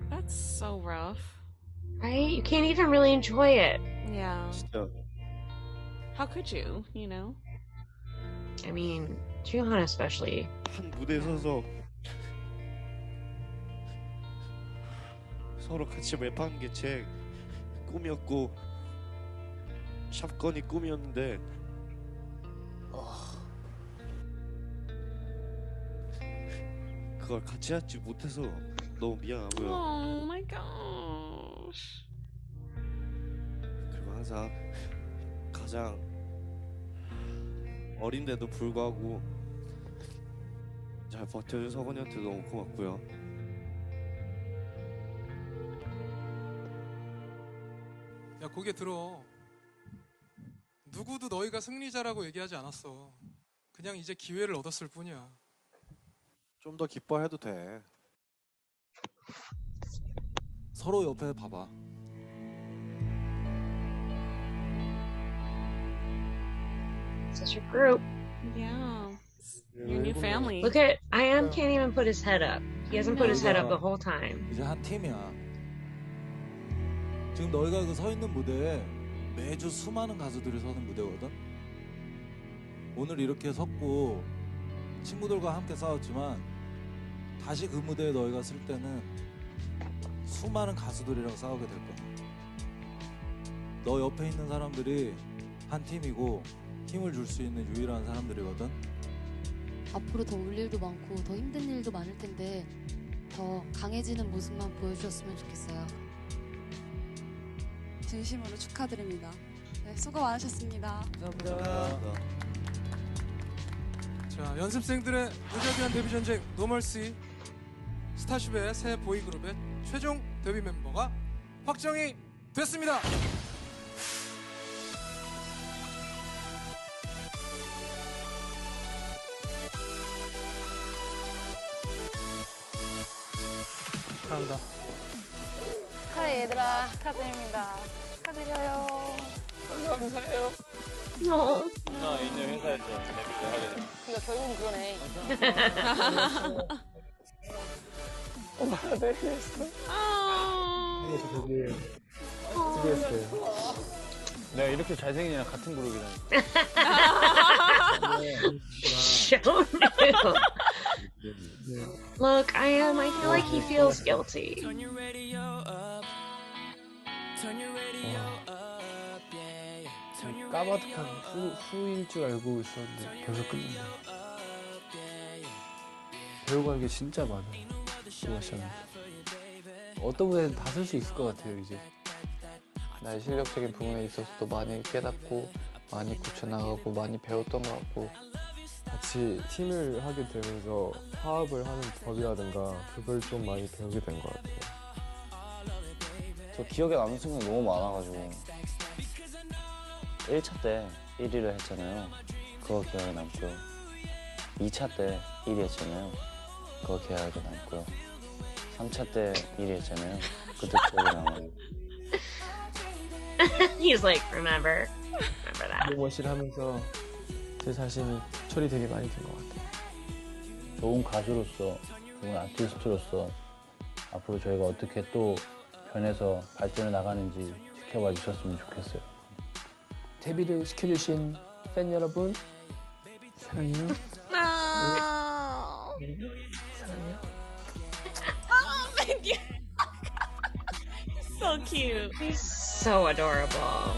That's so rough. Right? You can't even really enjoy it. Yeah. 진짜. How could you, you know? I mean, Jihan especially. 한 무대에 서서 서로 같이 랩하는 게 제 꿈이었고 샵건이 꿈이었는데 그걸 같이 하지 못해서 너무 미안하고요. Oh my gosh. 그리고 항상 가장 어린데도 불구하고 잘 버텨준 서건이한테 너무 고맙고요. 야, 고개 들어. 누구도 너희가 승리자라고 얘기하지 않았어. 그냥 이제 기회를 얻었을 뿐이야. 좀 더 기뻐해도 돼. 서로 옆에 봐봐. It's your group. Yeah. Your new family. Look at I.M can't even put his head up. He hasn't put his head up the whole time. 이제 한 팀이야. 지금 너희가 그 서 있는 무대에 매주 수많은 가수들이 서는 무대거든. 오늘 이렇게 섰고 친구들과 함께 싸웠지만 다시 그 무대에 너희가 쓸 때는 수많은 가수들이랑 싸우게 될 거야. 너 옆에 있는 사람들이 한 팀이고 힘을 줄 수 있는 유일한 사람들이거든. 앞으로 더 올 일도 많고 더 힘든 일도 많을 텐데 더 강해지는 모습만 보여주셨으면 좋겠어요. 진심으로 축하드립니다. 네, 수고 많으셨습니다. 감사합니다. 자, 연습생들의 무자비한 데뷔 전쟁 NO.MERCY 스타쉽의 새 보이그룹의 최종 데뷔 멤버가 확정이 됐습니다. 축하한다. 축하해 얘들아. 축하드립니다. 축하드려요. 감사해요. 누나 있는 회사에서 데뷔를 하게 됐어. 그러니까 결국은 그러네. 엄마가 데뷔했어. 데뷔했어, 데뷔. 데뷔했어요. 내가 이렇게 잘생긴 애랑 같은 그룹이라니. Show new. Look, I feel like he feels guilty. 까마득한 후일 줄 알고 있었는데 벌써 끝났네. 배우고 하는 게 진짜 많아. 이마션은. 어떤 무대는 다 쓸 수 있을 것 같아요, 이제. 나의 실력적인 부분에 있어서도 많이 깨닫고 많이 고쳐나가고 많이 배웠던 것 같고 같이 팀을 하게 되면서 화합을 하는 법이라든가 그걸 좀 많이 배우게 된 것 같아요. 저 기억에 남는 순간 너무 많아가지고 1차 때 1위를 했잖아요. 그거 기억에 남고요. 2차 때 1위 했잖아요. 그거 기억에 남고요. 3차 때 1위 했잖아요. 그때 기억에 남아요. He's like, remember that. 노머시를 하면서 제 자신이 철이 되게 많이 든 것 같아요. 좋은 가수로서, 좋은 아티스트로서 앞으로 저희가 어떻게 또 변해서 발전해 나가는지 지켜봐 주셨으면 좋겠어요. 데뷔를 시켜주신 팬 여러분 사랑해요. 사랑해요. Oh, thank you. So cute. He's so adorable.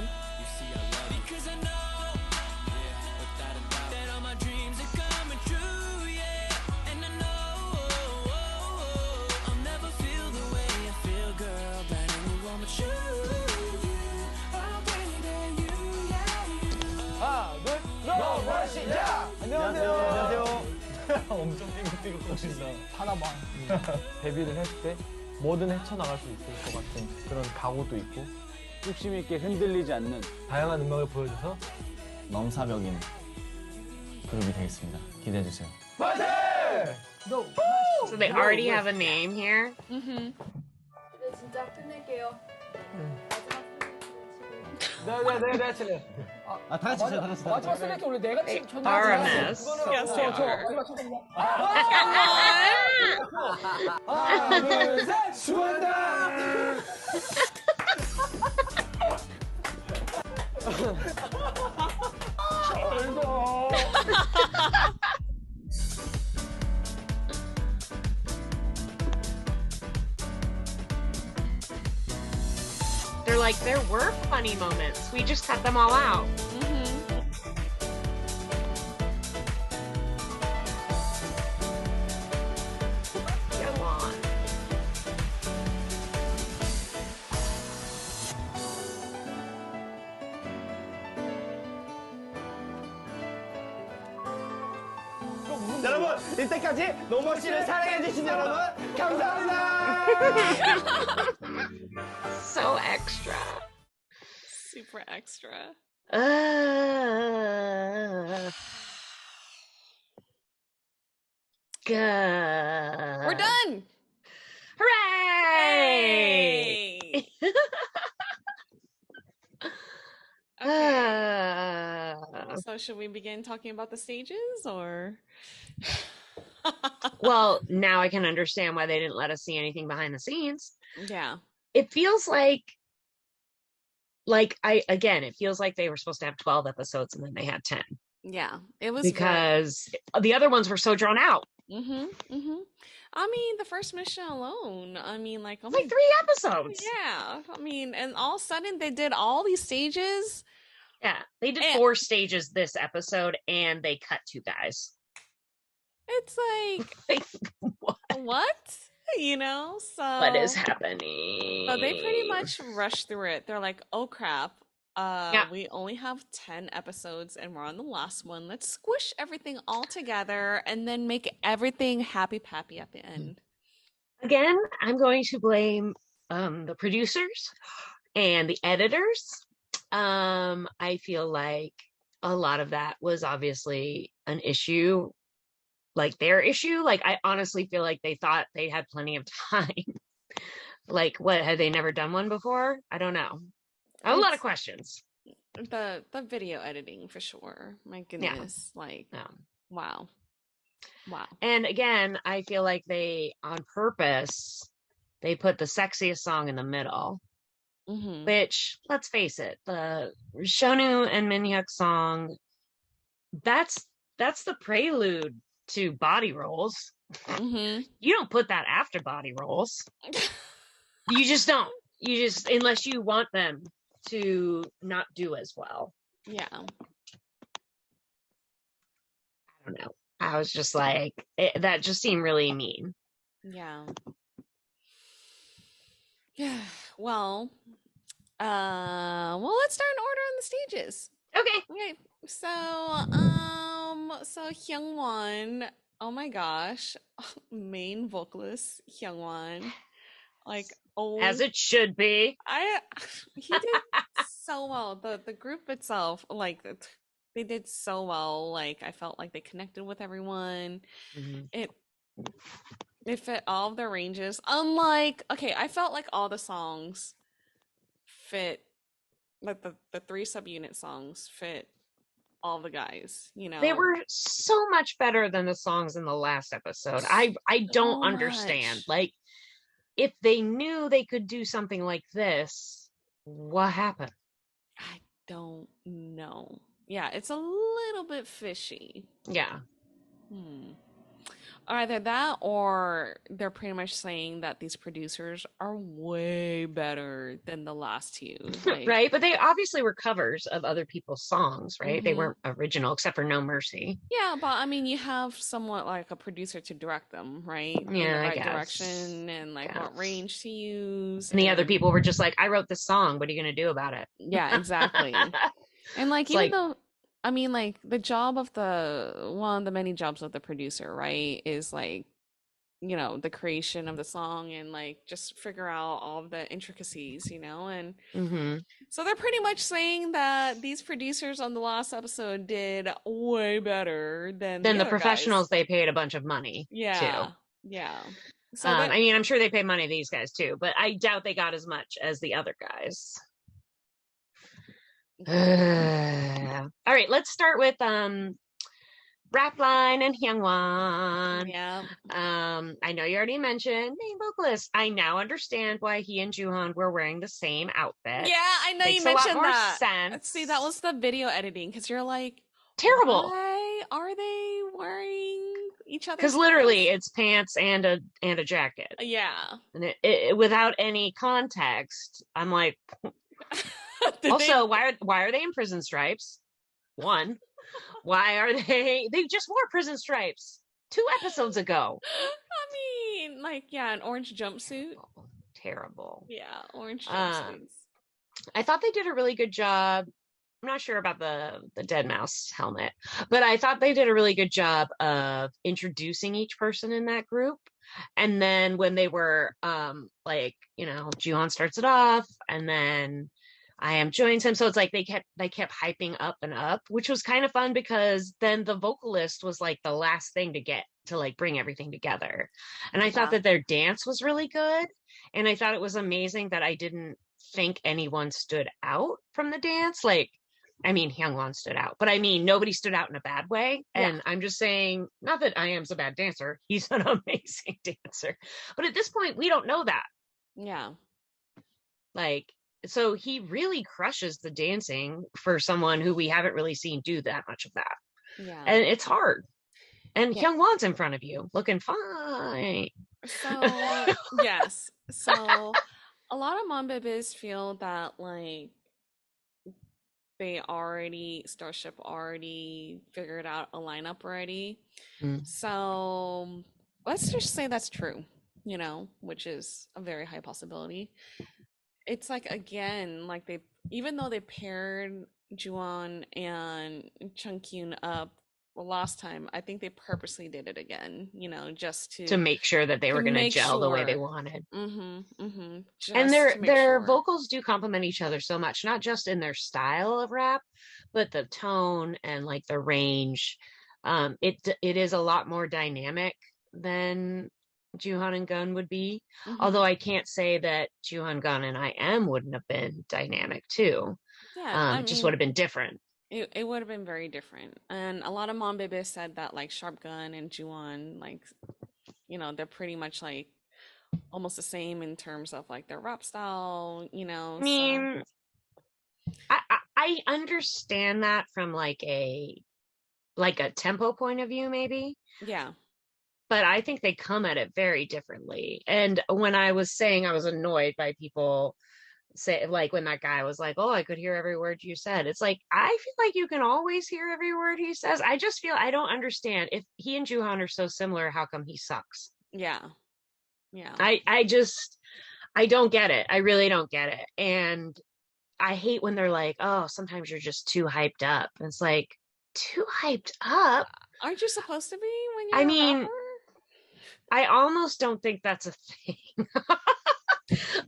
하나, 둘, NO.MERCY! 야! 안녕하세요. 안녕하세요. 엄청 삐걱삐걱 거린다. 하나만. 데뷔를 했을 때 뭐든 헤쳐나갈 수 있을 것 같은 그런 각오도 있고 뚝심 있게 흔들리지 않는 다양한 음악을 보여줘서 넘사벽인 그룹이 되겠습니다. 기대해주세요. 파이팅! So they already have a name here. 이제 진짜 끝낼게요. 내가 칠래. 다 같이 쳐요, 다 같이. 마지막 쓰레기 원래 내가 They 친 are a mess. Yes, they are. 마지막 쳐볼래? 하나, 둘, 셋! 수고한다! They're like, there were funny moments. We just cut them all out. Come on. 여러분, 이때까지 노머씨를 사랑해주신 여러분, 감사합니다! So extra. Super extra. Good. We're done. Hooray! Hey. Okay. So should we begin talking about the stages or? Well, now I can understand why they didn't let us see anything behind the scenes. Yeah. It feels like it feels like they were supposed to have 12 episodes and then they had 10. Yeah. It was because the other ones were so drawn out. I mean, the first mission alone. I mean, like, oh It's like 3 episodes. Yeah. I mean, and all of a sudden they did all these stages. Yeah. They did 4 stages this episode and they cut 2 guys. It's like, what? You know, so what is happening? So they pretty much rushed through it. They're like, oh crap. We only have 10 episodes and we're on the last one. Let's squish everything all together and then make everything happy-pappy at the end. Again, I'm going to blame the producers and the editors. I feel like a lot of that was obviously an issue, like their issue. Like, I honestly feel like they thought they had plenty of time. Like, what, had they never done one before? I don't know. I have a lot of questions. The video editing for sure. My goodness. Like, wow. And again, I feel like they, on purpose, they put the sexiest song in the middle. Which, let's face it, the Shonu and Minhyuk song, that's the prelude to Body Rolls. You don't put that after Body Rolls. You just don't. You just, unless you want them to not do as well. Yeah. I don't know. I was just like, that just seemed really mean. Yeah. Yeah. Well, let's start in order on the stages. Okay. So Hyungwon, oh my gosh, main vocalist Hyungwon, like, oh, as it should be. He did so well. The group itself, like, they did so well. Like, I felt like they connected with everyone. It fit all of their ranges. Unlike, okay, I felt like all the songs fit, like the 3 subunit songs fit all the guys, you know. They were so much better than the songs in the last episode. I don't understand. Like, if they knew they could do something like this, what happened? I don't know. Yeah, it's a little bit fishy. Yeah. Either that, or they're pretty much saying that these producers are way better than the last 2. Like, right? But they obviously were covers of other people's songs, right? They weren't original, except for No Mercy. Yeah, but I mean, you have somewhat like a producer to direct them, right? In the Yeah, I right guess. direction, and like what range to use. And the other people were just like, I wrote this song. What are you going to do about it? Yeah, exactly. And like, It's even like, though, I mean, like, the job of one of the many jobs of the producer, right, is like, you know, the creation of the song and like just figure out all of the intricacies, you know. And so they're pretty much saying that these producers on the last episode did way better than the other professionals guys. they paid a bunch of money Yeah. to. So I mean, I'm sure they pay money to these guys too, but I doubt they got as much as the other guys. All right, let's start with Rapline and Hyungwon. Yeah. I know you already mentioned main vocalist. I now understand why he and Joohan were wearing the same outfit. Yeah, I know. Makes you mentioned a lot more that. sense. See, that was the video editing, because you're like, terrible. Why are they wearing each other's Because literally, it's pants and a jacket. Yeah. And it without any context, I'm like. Also, why are they in prison stripes? One, why are they just wore prison stripes 2 episodes ago? I mean, like, yeah, an orange jumpsuit. Terrible. Yeah, orange jumpsuits. I thought they did a really good job. I'm not sure about the dead mouse helmet, but I thought they did a really good job of introducing each person in that group. And then when they were like, you know, Joohan starts it off, and then I Am joins him. So it's like they kept hyping up and up, which was kind of fun, because then the vocalist was like the last thing to get to like bring everything together. And I thought that their dance was really good. And I thought it was amazing that I didn't think anyone stood out from the dance. Like, I mean, Hyungwon stood out, but I mean, nobody stood out in a bad way. And I'm just saying, not that I Am's a bad dancer. He's an amazing dancer. But at this point, we don't know that. Yeah. Like, so he really crushes the dancing for someone who we haven't really seen do that much of that. Yeah. And it's hard. And Hyungwon's in front of you, looking fine. So, yes. So, a lot of Monbebes feel that, like, Starship already figured out a lineup already. So, let's just say that's true, you know, which is a very high possibility. It's like, again, like, even though they paired Juwon and Chungkyun up last time, I think they purposely did it again, you know, just to make sure that they were going to make gel the way they sure. wanted. Just And to make their sure. vocals do complement each other so much, not just in their style of rap, but the tone and like the range. It is a lot more dynamic than Juhan and Gun would be. Although I can't say that Juhan, Gun, and I Am wouldn't have been dynamic too. Yeah, It just would have been different. It would have been very different. And a lot of Monbebes said that like Sharp Gun and Juan, like, you know, they're pretty much like almost the same in terms of like their rap style, you know. I mean, I understand that from like a tempo point of view, maybe. Yeah. But I think they come at it very differently. And when I was saying I was annoyed by people say, like when that guy was like, oh, I could hear every word you said. It's like, I feel like you can always hear every word he says. I just feel I don't understand. If he and Juhan are so similar, how come he sucks? Yeah. Yeah. I don't get it. I really don't get it. And I hate when they're like, oh, sometimes you're just too hyped up. And it's like, too hyped up? Aren't you supposed to be when you're I a mean, rapper? I almost don't think that's a thing.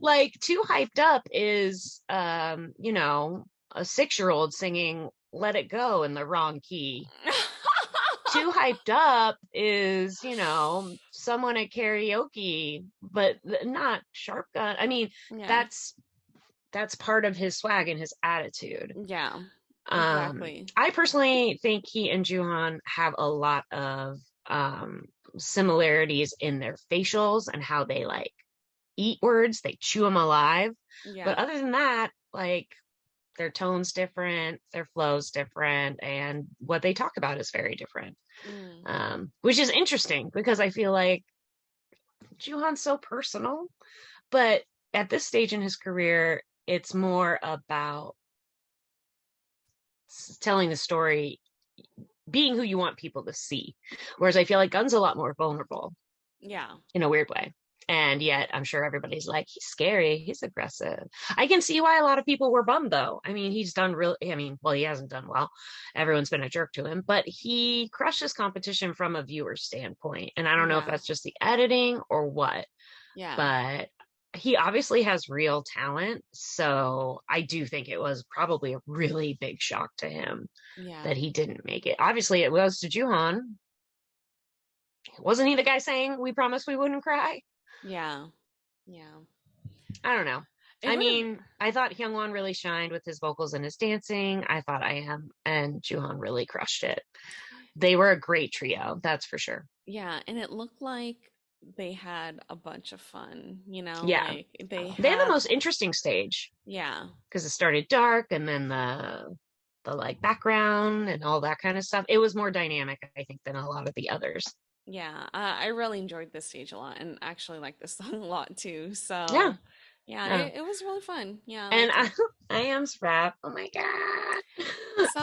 Like, too hyped up is, you know, a 6-year-old singing Let It Go in the wrong key. Too hyped up is, you know, someone at karaoke, but not Sharp Gun. I mean, that's part of his swag and his attitude. Yeah, exactly. I personally think he and Juhan have a lot of similarities in their facials and how they like eat words, they chew them alive. Yeah. But other than that, like, their tone's different, their flow's different, and what they talk about is very different. Which is interesting because I feel like Juhan's so personal, but at this stage in his career, it's more about telling the story, being who you want people to see. Whereas I feel like Gun's a lot more vulnerable. Yeah. In a weird way. And yet I'm sure everybody's like, he's scary, he's aggressive. I can see why a lot of people were bummed though. I mean, he's done well, he hasn't done well. Everyone's been a jerk to him, but he crushes competition from a viewer standpoint. And I don't know if that's just the editing or what. Yeah. But he obviously has real talent. So I do think it was probably a really big shock to him that he didn't make it. Obviously it was to Juhan. Wasn't he the guy saying, we promised we wouldn't cry? Yeah. Yeah. I don't know. I mean, I thought Hyungwon really shined with his vocals and his dancing. I thought I Am and Juhan really crushed it. They were a great trio, that's for sure. Yeah, and it looked like they had a bunch of fun, you know? Yeah. Like they had the most interesting stage. Yeah. Because it started dark and then the like background and all that kind of stuff. It was more dynamic, I think, than a lot of the others. Yeah, I really enjoyed this stage a lot and actually like this song a lot too. So yeah. It was really fun. Yeah. And I Am's rap. Oh my god. So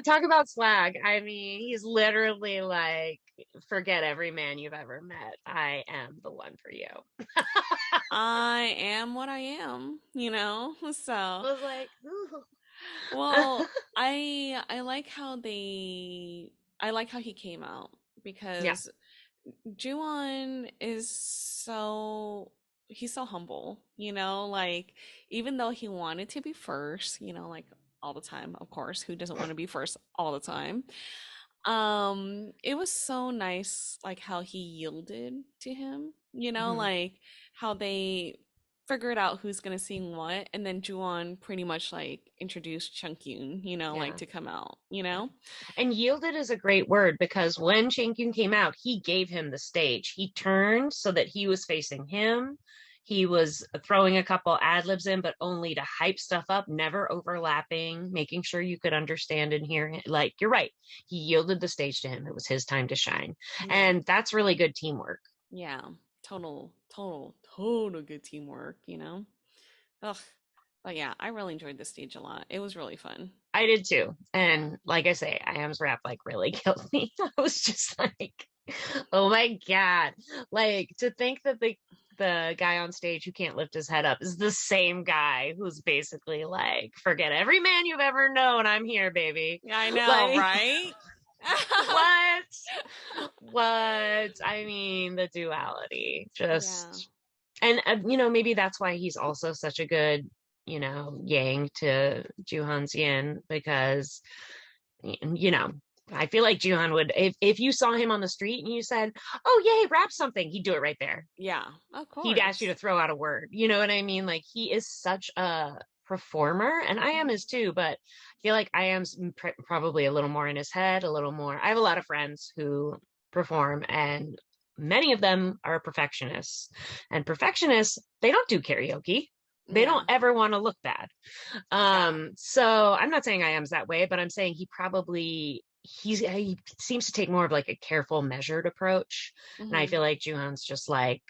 talk about swag. I mean, he's literally like, forget every man you've ever met. I am the one for you. I am what I am, you know? So I was like, ooh. Well, I like how he came out because Juwon is he's so humble, you know, like even though he wanted to be first, you know, like all the time, of course, who doesn't want to be first all the time? It was so nice like how he yielded to him, you know, like how they figured out who's gonna sing what, and then Juwon pretty much like introduced Chungkyun, you know, like to come out, you know. And yielded is a great word because when Chungkyun came out, he gave him the stage. He turned so that he was facing him. He was throwing a couple ad libs in, but only to hype stuff up, never overlapping, making sure you could understand and hear him. Like, you're right. He yielded the stage to him. It was his time to shine. And that's really good teamwork. Yeah. Total good teamwork, you know. But yeah, I really enjoyed this stage a lot. It was really fun. I did too. And like I say, I Am's rap like really killed me. I was just like, oh my god. Like, to think that the guy on stage who can't lift his head up is the same guy who's basically like, forget every man you've ever known, I'm here, baby. I know, like, right? What? I mean, the duality. Just and maybe that's why he's also such a good, yang to Juhan's yin, because I feel like Juhan would, if you saw him on the street and you said, "Oh, yay, rap something," he'd do it right there. Yeah, of course. He'd ask you to throw out a word. You know what I mean? Like, he is such a performer, and I am is too, but I feel like I am probably a little more in his head, a little more. I have a lot of friends who perform, and many of them are perfectionists. And perfectionists, they don't do karaoke. They don't ever want to look bad. So I'm not saying I am's that way, but I'm saying he seems to take more of like a careful, measured approach. And I feel like Juhan's just like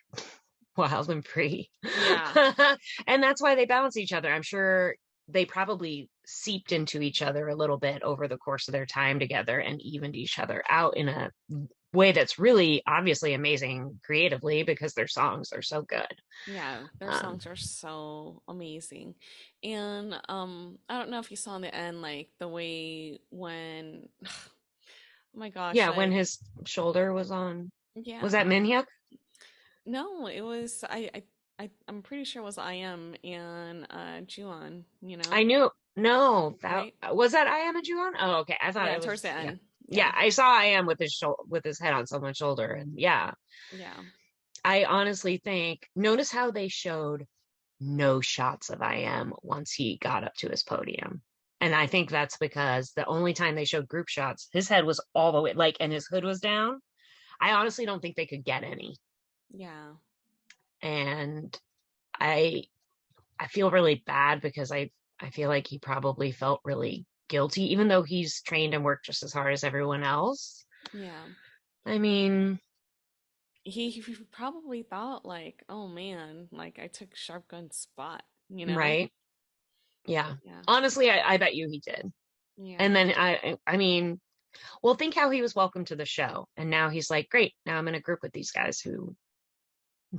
wild and free. Yeah. And that's why they balance each other. I'm sure they probably seeped into each other a little bit over the course of their time together and evened each other out in a way that's really obviously amazing creatively, because their songs are so good. Yeah, their songs are so amazing. And I don't know if you saw in the end, like the way when oh my gosh. Yeah, when his shoulder was on. Yeah. Was that Minhyuk? No, it was I'm pretty sure it was IM and Juan, I knew. No, that Right? was that IM and Juhan? Oh, okay. I thought Yeah, it was towards the end. Yeah, I saw IM with his head on someone's shoulder, and Yeah. I honestly think, notice how they showed no shots of IM once he got up to his podium. And I think that's because the only time they showed group shots, his head was all the way, like, and his hood was down. I honestly don't think they could get any. Yeah. And I feel really bad, because I feel like he probably felt really guilty, even though he's trained and worked just as hard as everyone else. Yeah. I mean, he probably thought like, oh man, like I took Sharp Gun's spot, right? Yeah. Yeah. Honestly, I bet you he did. Yeah. And then I mean, well, think how he was welcomed to the show, and now he's like, great, now I'm in a group with these guys who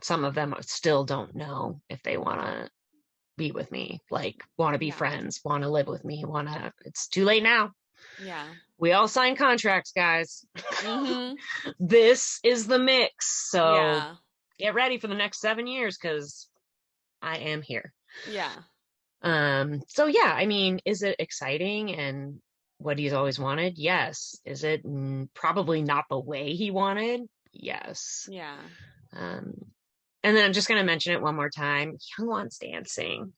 some of them still don't know if they want to be with me, like want to be friends, want to live with me, it's too late now. Yeah. We all sign contracts, guys. This is the mix. So get ready for the next 7 years, because I am here. Yeah. So yeah, I mean, is it exciting and what he's always wanted? Yes. Is it probably not the way he wanted? Yes. Yeah. And then I'm just going to mention it one more time. Hyungwon's dancing.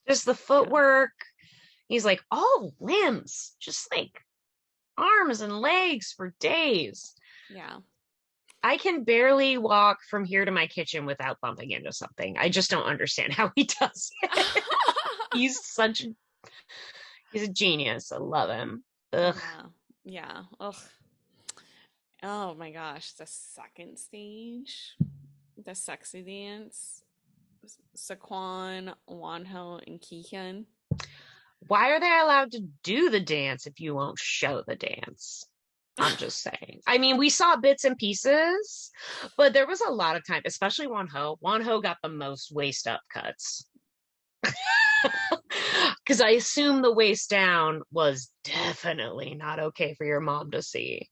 Just the footwork. He's like all limbs, just like arms and legs for days. Yeah. I can barely walk from here to my kitchen without bumping into something. I just don't understand how he does it. He's a genius. I love him. Ugh. Yeah. Ugh. Oh my gosh. The second stage, the sexy dance, Saquon, Wonho, and Kihyun. Why are they allowed to do the dance if you won't show the dance? I'm just saying. I mean, we saw bits and pieces, but there was a lot of time, especially Wonho. Wonho got the most waist up cuts. Because I assume the waist down was definitely not okay for your mom to see.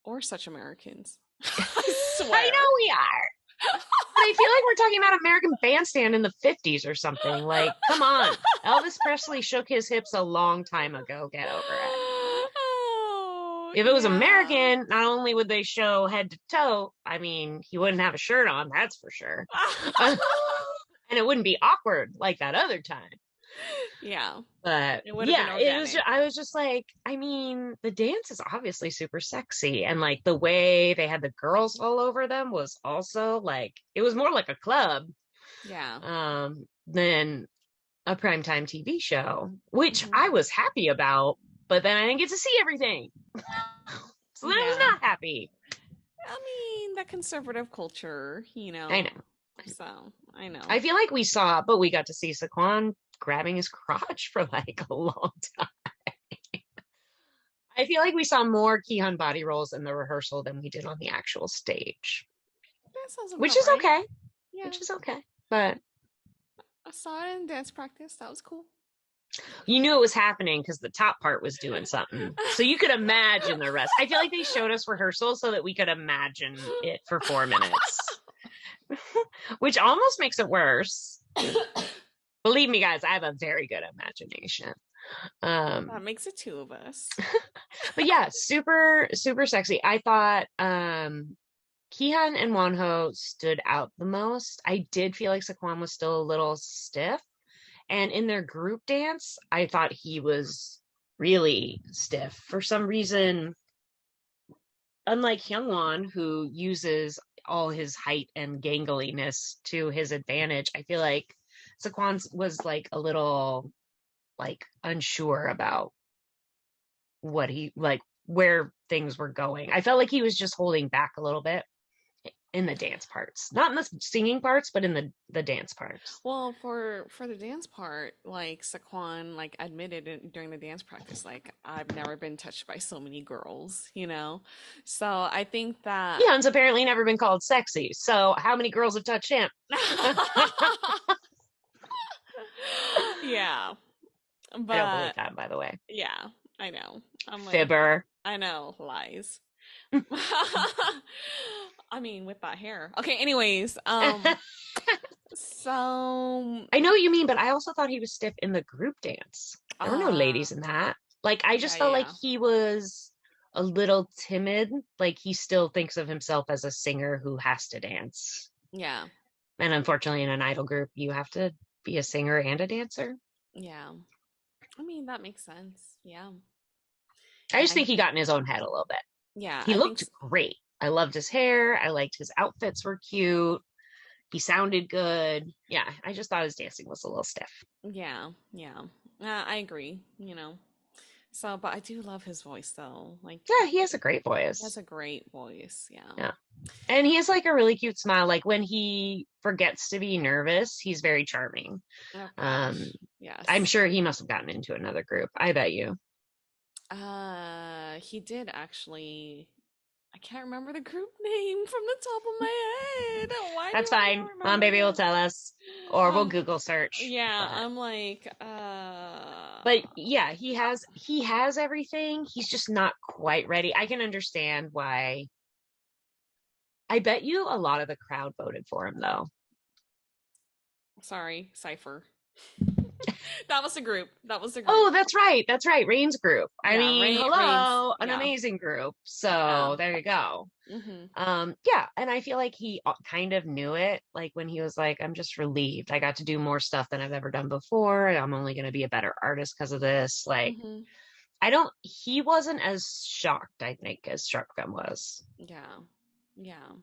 Or such Americans. I know we are. But I feel like we're talking about American Bandstand in the 50s or something. Like, come on. Elvis Presley shook his hips a long time ago. Get over it. If it was American, not only would they show head to toe, I mean, he wouldn't have a shirt on, that's for sure. And it wouldn't be awkward like that other time. Yeah. But it would have been organic. I was just like, I mean, the dance is obviously super sexy. And like the way they had the girls all over them was also like, it was more like a club. Yeah. Than a primetime TV show, which I was happy about, but then I didn't get to see everything. So then I was not happy. I mean, that conservative culture, I know. So, I know. I feel like we got to see Saquon grabbing his crotch for like a long time. I feel like we saw more Kihyun body rolls in the rehearsal than we did on the actual stage. That sounds which is right. okay. Yeah. Which is okay. But I saw it in dance practice. That was cool. You knew it was happening because the top part was doing something. So you could imagine the rest. I feel like they showed us rehearsals so that we could imagine it for 4 minutes. Which almost makes it worse. Believe me, guys, I have a very good imagination. That makes it 2 of us. But yeah, super, super sexy. I thought Kihyun and Wonho stood out the most. I did feel like Saquon was still a little stiff. And in their group dance, I thought he was really stiff. For some reason, unlike Hyungwon, who uses all his height and gangliness to his advantage, I feel like Saquon was like a little like unsure about what he like where things were going. I felt like he was just holding back a little bit in the dance parts, not in the singing parts, but in the dance parts. Well, for the dance part, like Saquon like admitted during the dance practice, like I've never been touched by so many girls, you know. So I think that Hyun's apparently never been called sexy. So how many girls have touched him? Yeah, but I don't believe that, by the way. Yeah, I know. I'm like, Fibber. I know, lies. I mean, with that hair. Okay, anyways, so I know what you mean, but I also thought he was stiff in the group dance. There were no ladies in that. Like, I just felt like he was a little timid. Like, he still thinks of himself as a singer who has to dance. Yeah. And unfortunately, in an idol group, you have to be a singer and a dancer. Yeah. I mean, that makes sense. Yeah. I just think he got in his own head a little bit. Yeah. He looked great. I loved his hair. I liked his outfits were cute. He sounded good. Yeah, I just thought his dancing was a little stiff. Yeah. Yeah. I agree, you know. So, but I do love his voice though. Like, yeah, he has a great voice. He has a great voice. Yeah. Yeah. And he has like a really cute smile. Like when he forgets to be nervous, he's very charming. Oh, yes. I'm sure he must have gotten into another group. I bet you. He did actually. I can't remember the group name from the top of my head. Why That's fine. Monbebe will tell us, or we'll Google search. Yeah, I'm like, But yeah, he has everything. He's just not quite ready. I can understand why. I bet you a lot of the crowd voted for him, though. Sorry, Cypher. That was a group. Oh, that's right. That's right. Rain's group. I mean, hello, Rain's, an amazing group. So there you go. Mm-hmm. Yeah, and I feel like he kind of knew it. Like when he was like, "I'm just relieved. I got to do more stuff than I've ever done before. I'm only going to be a better artist because of this." Like, he wasn't as shocked, I think, as Sharpgum was. Yeah, yeah.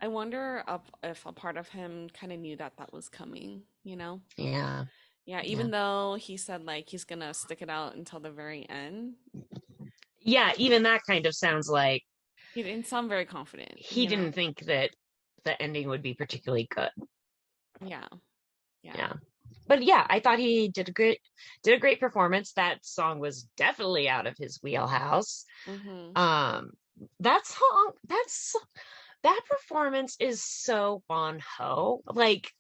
I wonder if a part of him kind of knew that was coming, you know? Yeah. Yeah, even though he said like he's gonna stick it out until the very end. Yeah, even that kind of sounds like he didn't sound very confident. He didn't think that the ending would be particularly good. Yeah. But yeah, I thought he did a great performance. That song was definitely out of his wheelhouse. Mm-hmm. That performance is so Wonho. Like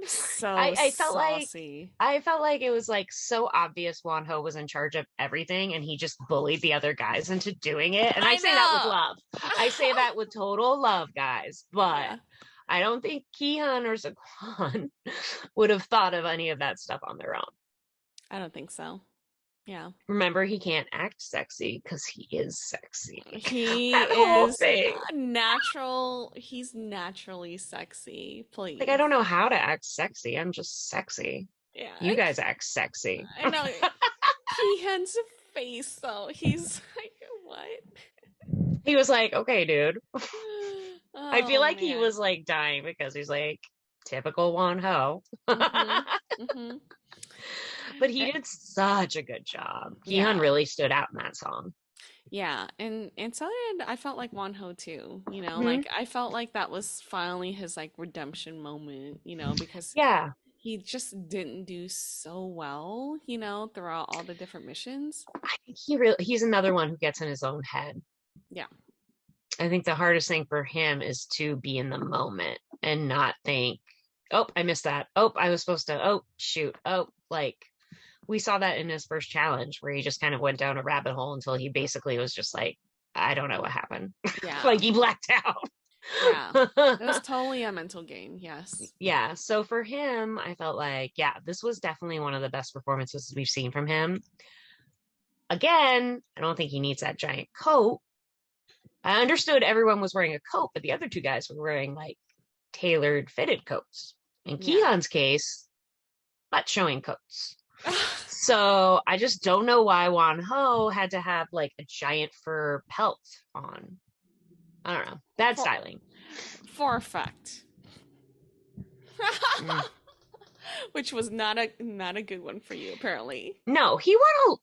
so I felt saucy. I felt like it was like so obvious Wonho was in charge of everything and he just bullied the other guys into doing it. And I say that with love. I say that with total love, guys. But I don't think Kihyun or Saquon would have thought of any of that stuff on their own. I don't think so. Yeah. Remember, he can't act sexy because he is sexy. He that whole is thing. natural. He's naturally sexy. Please. Like, I don't know how to act sexy. I'm just sexy. Yeah. You guys act sexy. I know. He has a face, though. He's like, what? He was like, okay, dude. I feel like man. he was like dying because he's like, typical Wonho. Mm-hmm. But he did such a good job. Kihyun really stood out in that song. Yeah, and so did I felt like Wonho too, you know, like I felt like that was finally his like redemption moment, you know, because he just didn't do so well, you know, throughout all the different missions. I think he's another one who gets in his own head. Yeah. I think the hardest thing for him is to be in the moment and not think, oh, I missed that. Oh, I was supposed to, oh, shoot. Oh, like we saw that in his first challenge where he just kind of went down a rabbit hole until he basically was just like, I don't know what happened. Yeah. Like he blacked out. Yeah. It was totally a mental game. Yes. Yeah. So for him, I felt like, yeah, this was definitely one of the best performances we've seen from him. Again, I don't think he needs that giant coat. I understood everyone was wearing a coat, but the other two guys were wearing like tailored fitted coats. In Keehan's case, butt showing coats. So I just don't know why Wan Ho had to have like a giant fur pelt on. I don't know. Bad styling. For effect. Which was not a good one for you, apparently. No, he wore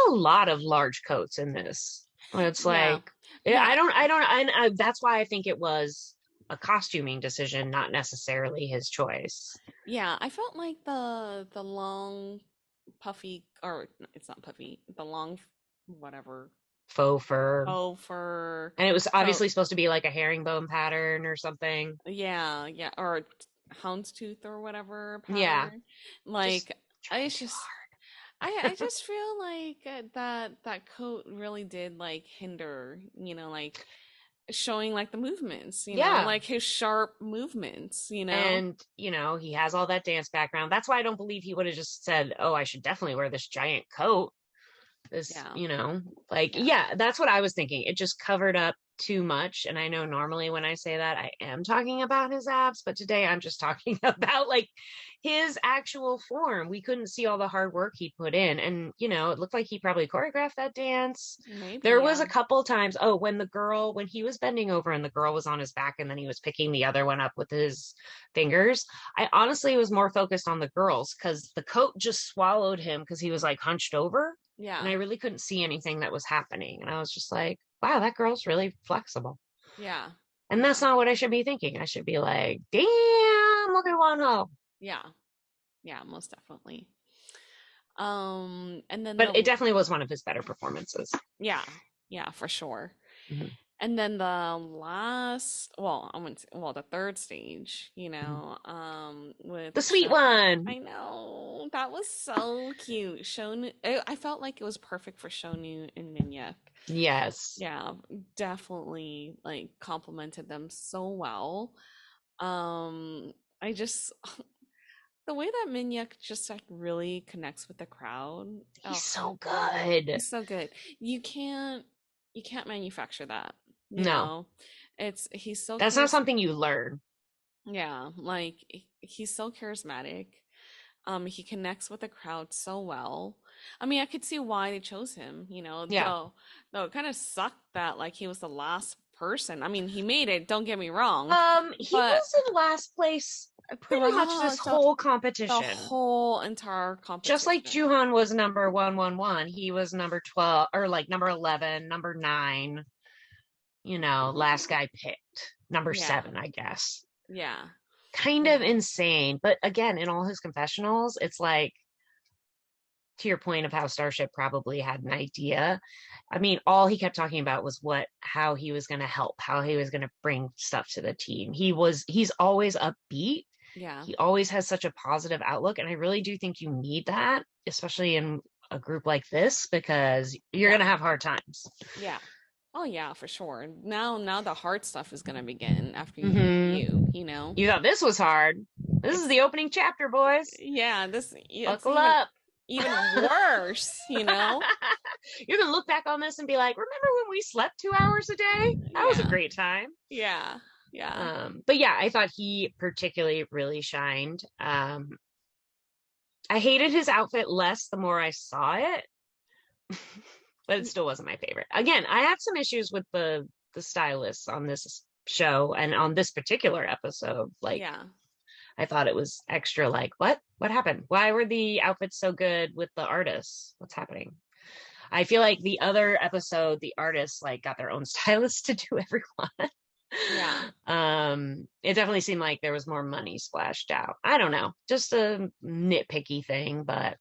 a lot of large coats in this. It's like that's why I think it was a costuming decision, not necessarily his choice. Yeah, I felt like the long puffy, or it's not puffy, the long whatever Faux fur. And it was obviously supposed to be like a herringbone pattern or something. Yeah, or houndstooth or whatever pattern. Yeah. Like I just feel like that coat really did like hinder, like showing like the movements, you know, like his sharp movements, And, he has all that dance background. That's why I don't believe he would have just said, oh, I should definitely wear this giant coat. That's what I was thinking. It just covered up too much. And I know normally when I say that, I am talking about his abs, but today I'm just talking about like his actual form. We couldn't see all the hard work he put in. And, it looked like he probably choreographed that dance. Maybe, there was a couple times, when he was bending over and the girl was on his back and then he was picking the other one up with his fingers, I honestly was more focused on the girls because the coat just swallowed him because he was like hunched over. Yeah. And I really couldn't see anything that was happening. And I was just like, wow, that girl's really flexible. Yeah. And that's not what I should be thinking. I should be like, damn, look at Wan Ho. Yeah. Yeah, most definitely. And then But it definitely was one of his better performances. Yeah. Yeah, for sure. Mm-hmm. And then the the third stage, with the sweet one. I know, that was so cute. Shonu, I felt like it was perfect for Shonu and Minhyuk. Yes. Yeah, definitely like complimented them so well. I just the way that Minhyuk just like really connects with the crowd. He's so good. He's so good. You can't manufacture that. No. He's so That's not something you learn. Yeah, like he's so charismatic. He connects with the crowd so well. I mean, I could see why they chose him, though it kind of sucked that like he was the last person. I mean, he made it, don't get me wrong. He was in last place pretty much this whole competition. The whole entire competition. Just like Juhan was number 111, he was number 12 or like number 11, number 9. Last guy picked number 7, I guess. Yeah. Kind of insane. But again, in all his confessionals, it's like, to your point of how Starship probably had an idea. I mean, all he kept talking about was how he was going to help, how he was going to bring stuff to the team. He's always upbeat. Yeah. He always has such a positive outlook. And I really do think you need that, especially in a group like this, because you're going to have hard times. Yeah. Oh yeah, for sure. Now the hard stuff is gonna begin after you, You thought this was hard. This is the opening chapter, boys. Yeah, buckle up. Even worse, You're gonna look back on this and be like, remember when we slept 2 hours a day? That was a great time. Yeah. Yeah. But yeah, I thought he particularly really shined. I hated his outfit less the more I saw it. But it still wasn't my favorite. Again, I have some issues with the stylists on this show and on this particular episode. Like, I thought it was extra like, what happened? Why were the outfits so good with the artists? What's happening? I feel like the other episode, the artists like got their own stylist to do everyone. Yeah. It definitely seemed like there was more money splashed out. I don't know, just a nitpicky thing, but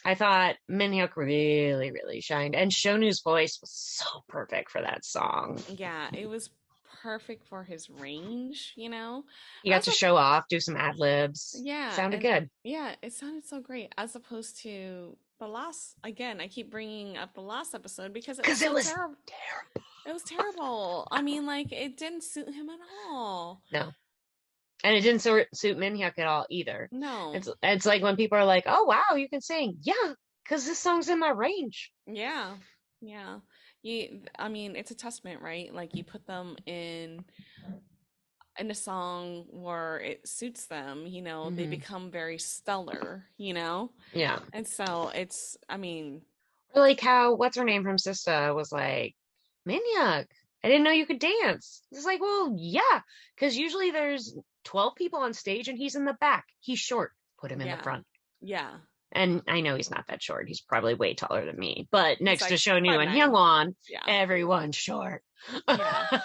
I thought Minhyuk really, really shined. And Shonu's voice was so perfect for that song. Yeah, it was perfect for his range, you know? He got to show off, do some ad libs. Yeah. Sounded good. Yeah, it sounded so great. As opposed to the last, again, I keep bringing up the last episode because it was terrible. It was terrible. I mean, like, it didn't suit him at all. No. And it didn't suit Minhyuk at all either. No. It's like when people are like, oh, wow, you can sing. Yeah, because this song's in my range. Yeah. Yeah. I mean, it's a testament, right? Like, you put them in a song where it suits them, you know, they become very stellar, you know? Yeah. And so it's, I mean... Like how, what's her name from Sista was like, Minhyuk, I didn't know you could dance. It's like, well, yeah, because usually there's 12 people on stage and he's in the back. He's short. Put him in the front. Yeah. And I know he's not that short. He's probably way taller than me. But next like to Shonu and 5'9". Hyungwon, Yeah. everyone's short. Yeah.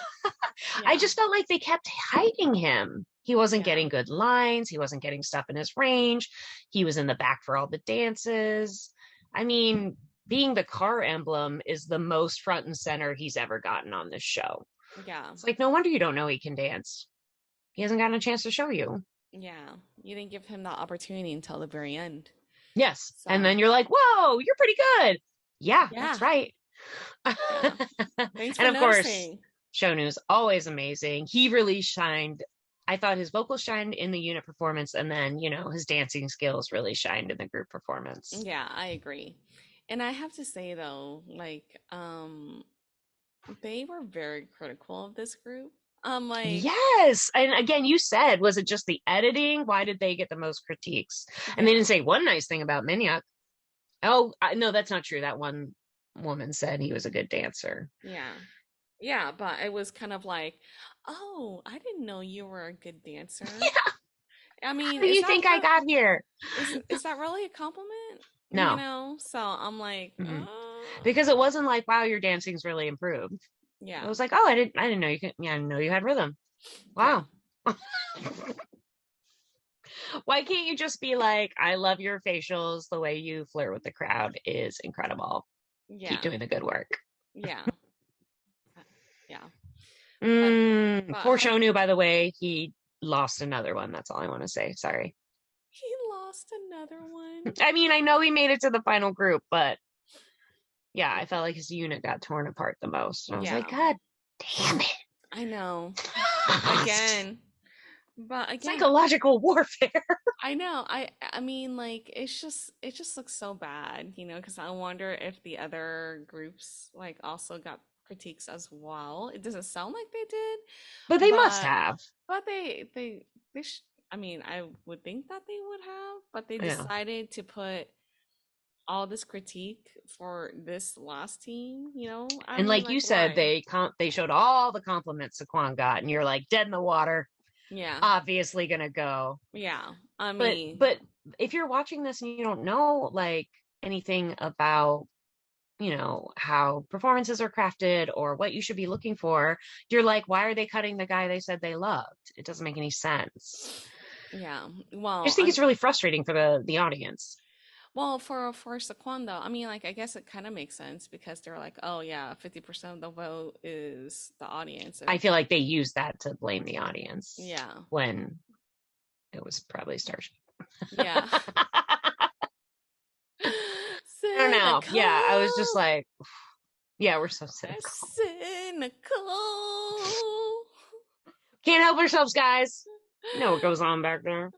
I just felt like they kept hiding him. He wasn't getting good lines. He wasn't getting stuff in his range. He was in the back for all the dances. I mean, being the car emblem is the most front and center he's ever gotten on this show. Yeah. It's like, no wonder you don't know he can dance. He hasn't gotten a chance to show you. Yeah. You didn't give him that opportunity until the very end. Yes. So. And then you're like, whoa, you're pretty good. Yeah. That's right. Yeah. Thanks for and of noticing. Course, Shonu's always amazing. He really shined. I thought his vocals shined in the unit performance, and then, you know, his dancing skills really shined in the group performance. Yeah, I agree. And I have to say though, like, they were very critical of this group. Like, yes, and again, you said, was it just the editing? Why did they get the most critiques? And they didn't say one nice thing about Minhyuk. Oh, no, that's not true. That one woman said he was a good dancer. Yeah, but it was kind of like, oh, I didn't know you were a good dancer. Yeah. I mean, how do you think I got here? Is that really a compliment? No. You know, so I'm like, because it wasn't like, wow, your dancing's really improved. Yeah. It was like, oh, I didn't know you could. Yeah, I didn't know you had rhythm. Wow. Yeah. Why can't you just be like, I love your facials. The way you flirt with the crowd is incredible. Yeah. Keep doing the good work. Yeah. Yeah. Poor Shonu, by the way, he lost another one. That's all I want to say. Sorry. He lost another one. I mean, I know he made it to the final group, but yeah, I felt like his unit got torn apart the most. And I was like, God damn it. I know. But again, psychological warfare. I know. I mean, like, it just looks so bad, you know, because I wonder if the other groups like also got critiques as well. It doesn't sound like they did, but they must have. But they I mean, I would think that they would have, but they decided to put all this critique for this last team, you know. And like you said, they showed all the compliments Saquon got, and you're like, dead in the water. Yeah, obviously gonna go. Yeah, I mean, but if you're watching this and you don't know like anything about, you know, how performances are crafted or what you should be looking for, you're like, why are they cutting the guy they said they loved? It doesn't make any sense. Yeah, well, I just think it's really frustrating for the audience. Well, for Saquon though, I mean, like, I guess it kind of makes sense because they're like, oh yeah, 50% of the vote is the audience. I feel like they used that to blame the audience. Yeah. When it was probably Starship. Yeah. I don't know. Yeah, I was just like, yeah, we're so cynical. Can't help ourselves, guys. You know what goes on back there.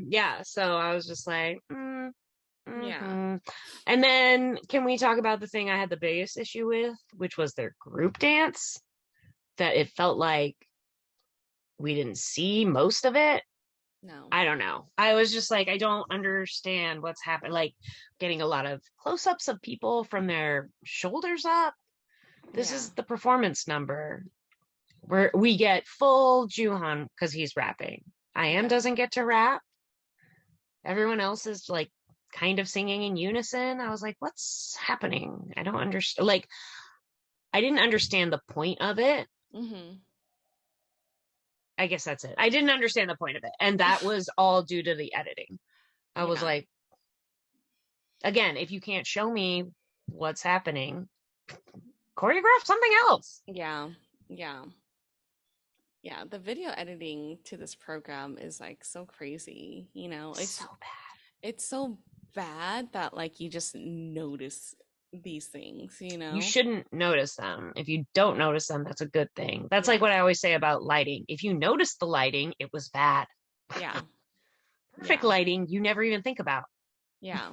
Yeah, so I was just like, yeah. And then can we talk about the thing I had the biggest issue with, which was their group dance? That it felt like we didn't see most of it. No. I don't know. I was just like, I don't understand what's happening. Like getting a lot of close-ups of people from their shoulders up. This is the performance number where we get full Juhan because he's rapping. I.M doesn't get to rap. Everyone else is like kind of singing in unison. I was like, what's happening? I don't understand. Like, I didn't understand the point of it. I guess that's it. I didn't understand the point of it. And that was all due to the editing. I was like, again, if you can't show me what's happening, choreograph something else. Yeah. The video editing to this program is like so crazy, it's so bad. It's so bad that like you just notice these things, You shouldn't notice them. If you don't notice them, that's a good thing. That's like what I always say about lighting. If you notice the lighting, it was bad. Yeah. Perfect lighting, you never even think about. Yeah.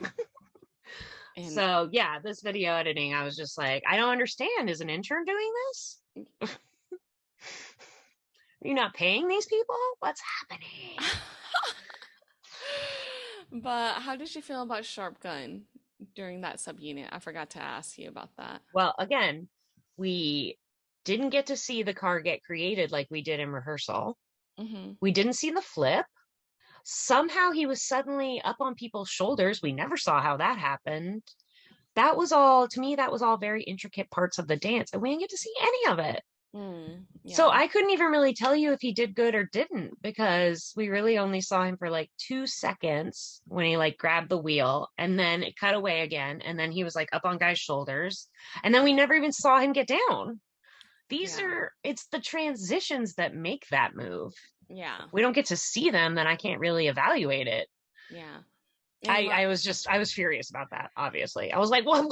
So yeah, this video editing, I was just like, I don't understand. Is an intern doing this? Are you not paying these people? What's happening? But how did you feel about Sharp Gun during that subunit? I forgot to ask you about that. Well, again, we didn't get to see the car get created like we did in rehearsal. Mm-hmm. We didn't see the flip. Somehow he was suddenly up on people's shoulders. We never saw how that happened. That was all, to me, that was all very intricate parts of the dance, and we didn't get to see any of it. So I couldn't even really tell you if he did good or didn't, because we really only saw him for like 2 seconds when he like grabbed the wheel, and then it cut away again, and then he was like up on guys' shoulders, and then we never even saw him get down. It's the transitions that make that move. Yeah. We don't get to see them, then I can't really evaluate it. Yeah. I was furious about that, obviously. I was like, well,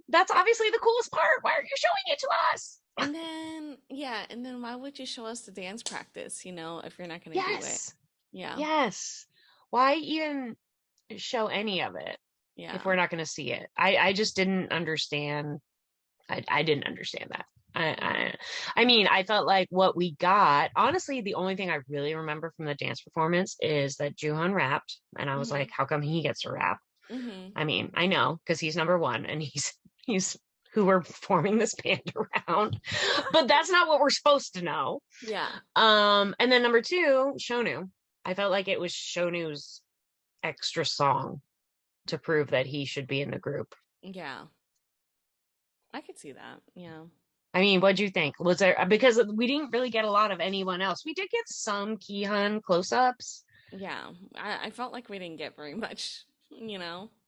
that's obviously the coolest part. Why are you showing it to us? And then why would you show us the dance practice, if you're not going to do it? Yeah. Yes. Why even show any of it if we're not going to see it? I just didn't understand. I didn't understand that. I mean, I felt like what we got, honestly, the only thing I really remember from the dance performance is that Joohyun rapped, and I was like, how come he gets to rap? Mm-hmm. I mean, I know, because he's number one, and he's who we're forming this band around, but that's not what we're supposed to know. Yeah. And then number two, Shonu. I felt like it was Shonu's extra song to prove that he should be in the group. Yeah. I could see that. Yeah. I mean, what'd you think? Was there, because we didn't really get a lot of anyone else. We did get some Kihyun close-ups. Yeah. I felt like we didn't get very much,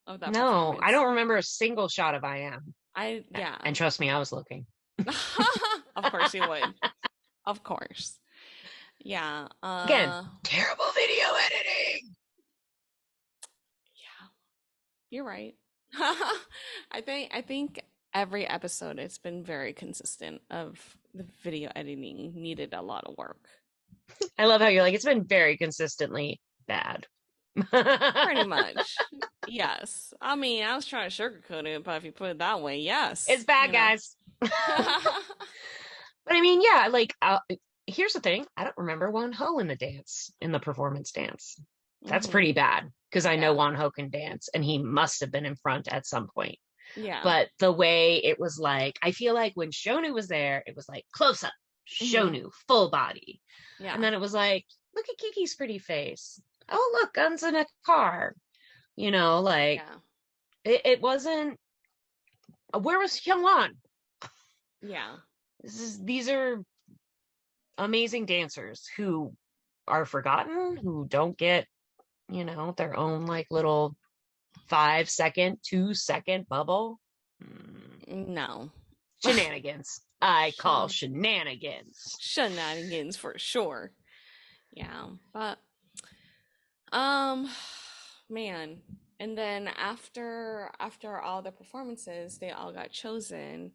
of that. No, I don't remember a single shot of I Am. Yeah. And trust me, I was looking. Of course you would. Of course. Yeah. Again, terrible video editing. Yeah. You're right. I think every episode it's been very consistent of the video editing needed a lot of work. I love how you're like, it's been very consistently bad. Pretty much. Yes. I mean, I was trying to sugarcoat it, but if you put it that way, yes. It's bad, guys. But I mean, yeah, like, here's the thing. I don't remember Won Ho in the performance dance. That's pretty bad, because I know Won Ho can dance, and he must have been in front at some point. Yeah. But the way it was like, I feel like when Shonu was there, it was like close up, Shonu, full body. Yeah. And then it was like, look at Kiki's pretty face. Oh, look, guns in a car. It wasn't, where was Hyungwon? Yeah. These are amazing dancers who are forgotten, who don't get, their own like little 5-second, 2-second bubble. No. Shenanigans. I call shenanigans. Shenanigans for sure. Yeah. But man. And then after all the performances, they all got chosen.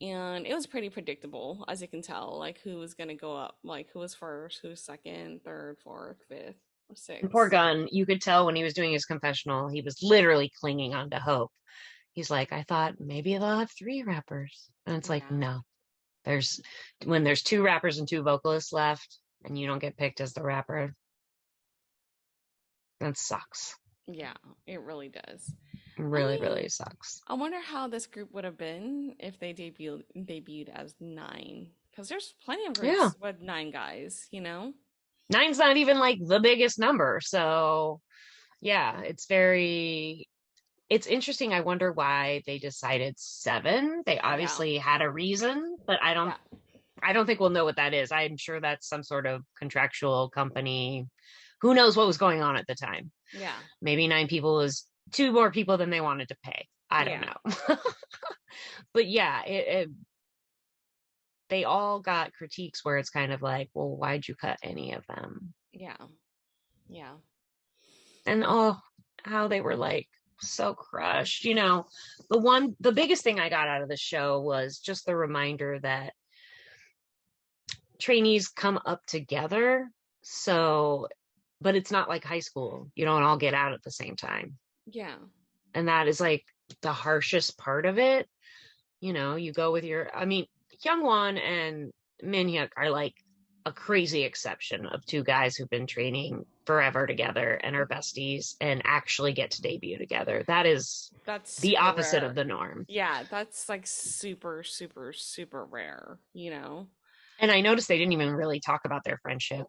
And it was pretty predictable, as you can tell, like who was gonna go up, like who was first, who was second, third, fourth, fifth, or sixth. And poor Gunn, you could tell when he was doing his confessional, he was literally clinging on to hope. He's like, I thought maybe they'll have 3 rappers. And it's like, no. When there's 2 rappers and 2 vocalists left, and you don't get picked as the rapper, that sucks. Yeah, it really does. Really, really sucks. I wonder how this group would have been if they debuted as 9. Because there's plenty of groups with 9 guys, 9's not even like the biggest number. So yeah, it's interesting. I wonder why they decided 7. They obviously had a reason, but I don't think we'll know what that is. I'm sure that's some sort of contractual company. Who knows what was going on at the time? Yeah. Maybe 9 people was two more people than they wanted to pay. I don't know. But yeah, they all got critiques where it's kind of like, well, why'd you cut any of them? Yeah. And how they were like so crushed. The biggest thing I got out of the show was just the reminder that trainees come up together. But it's not like high school. You don't all get out at the same time. Yeah. And that is like the harshest part of it. You go with Youngwon and Minhyuk are like a crazy exception of two guys who've been training forever together and are besties and actually get to debut together. That's the opposite rare. of the norm. Yeah, that's like super, super, super rare, And I noticed they didn't even really talk about their friendship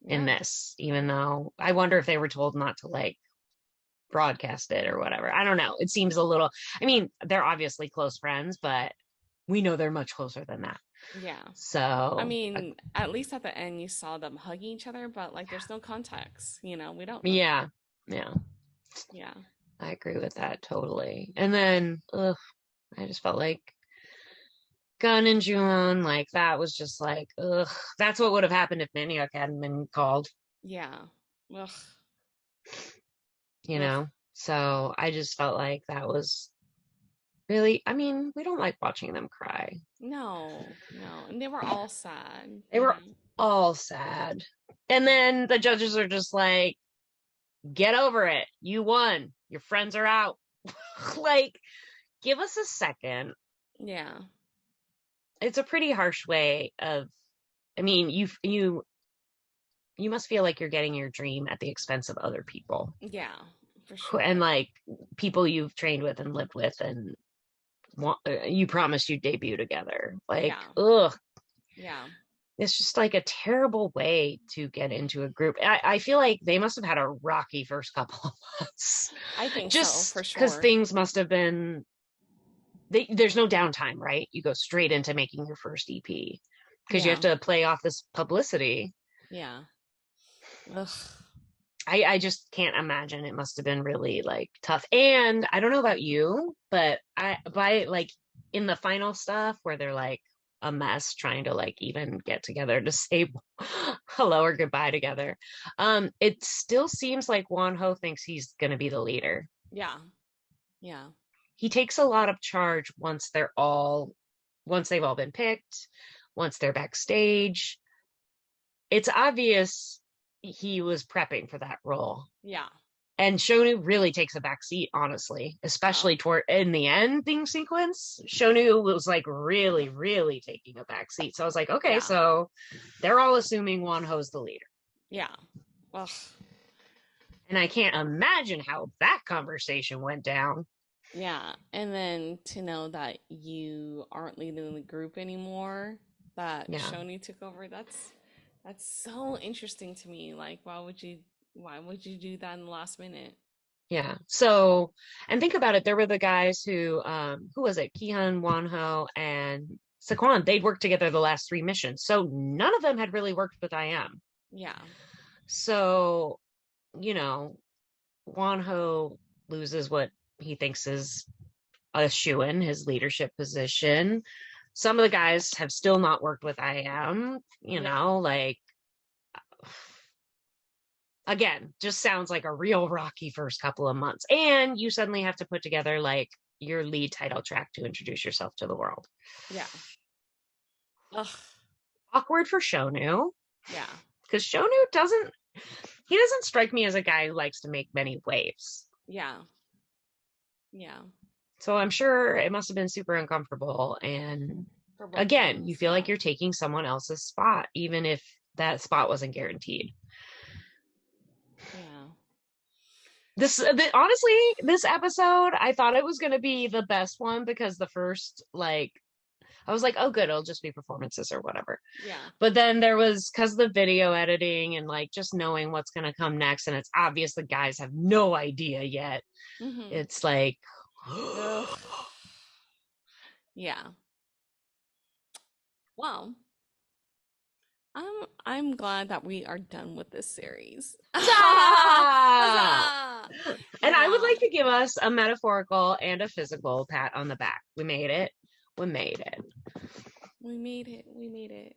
in this, even though I wonder if they were told not to like broadcast it or whatever. I don't know. It seems a little, they're obviously close friends, but we know they're much closer than that. Yeah. So at least at the end you saw them hugging each other, but like there's no context, we don't know. Yeah. I agree with that totally. And then I just felt like Gun and Juwon, like that was just like that's what would have happened if Minhyuk hadn't been called. Yeah. Ugh. So I just felt like that was really, we don't like watching them cry. No. And they were all sad. They were all sad. And then the judges are just like, get over it. You won. Your friends are out. Like, give us a second. Yeah. It's a pretty harsh way of, you must feel like you're getting your dream at the expense of other people. Yeah, for sure. And like people you've trained with and lived with and you promised you'd debut together. Like, ugh. Yeah. It's just like a terrible way to get into a group. I feel like they must have had a rocky first couple of months. I think just so, for sure. because things must have been, there's no downtime, right? You go straight into making your first EP because you have to play off this publicity. Yeah. Ugh. I just can't imagine. It must have been really like tough. And I don't know about you, but in the final stuff where they're like a mess trying to like even get together to say hello or goodbye together, it still seems like Won-ho thinks he's going to be the leader. Yeah. He takes a lot of charge once they've all been picked, once they're backstage. It's obvious he was prepping for that role. Yeah. And Shonu really takes a back seat, honestly, especially toward in the ending sequence. Shonu was like really, really taking a back seat. So I was like, okay, so they're all assuming Won-ho's the leader. Yeah. Ugh. And I can't imagine how that conversation went down. Yeah. And then to know that you aren't leading the group anymore, that Shonu took over, that's so interesting to me. Like, why would you do that in the last minute? Yeah. So, and think about it. There were the guys who was it? Kihyun, Won-ho, and Sakwon. They'd worked together the last 3 missions. So none of them had really worked with IM. Yeah. So, Won-ho loses what he thinks is a shoo-in, his leadership position. Some of the guys have still not worked with IM, like, again, just sounds like a real rocky first couple of months. And you suddenly have to put together like your lead title track to introduce yourself to the world. Yeah. Ugh. Awkward for Shonu. Yeah. Because Shonu doesn't strike me as a guy who likes to make many waves. Yeah. Yeah. So I'm sure it must have been super uncomfortable. And again, you feel like you're taking someone else's spot, even if that spot wasn't guaranteed. Yeah. Honestly, this episode, I thought it was going to be the best one because the first, I was like, oh, good, it'll just be performances or whatever. Yeah. But then there was, because of the video editing and just knowing what's going to come next, and it's obvious the guys have no idea yet. Mm-hmm. It's like, yeah. Well, I'm glad that we are done with this series. And I would like to give us a metaphorical and a physical pat on the back. We made it. We made it. We made it. We made it.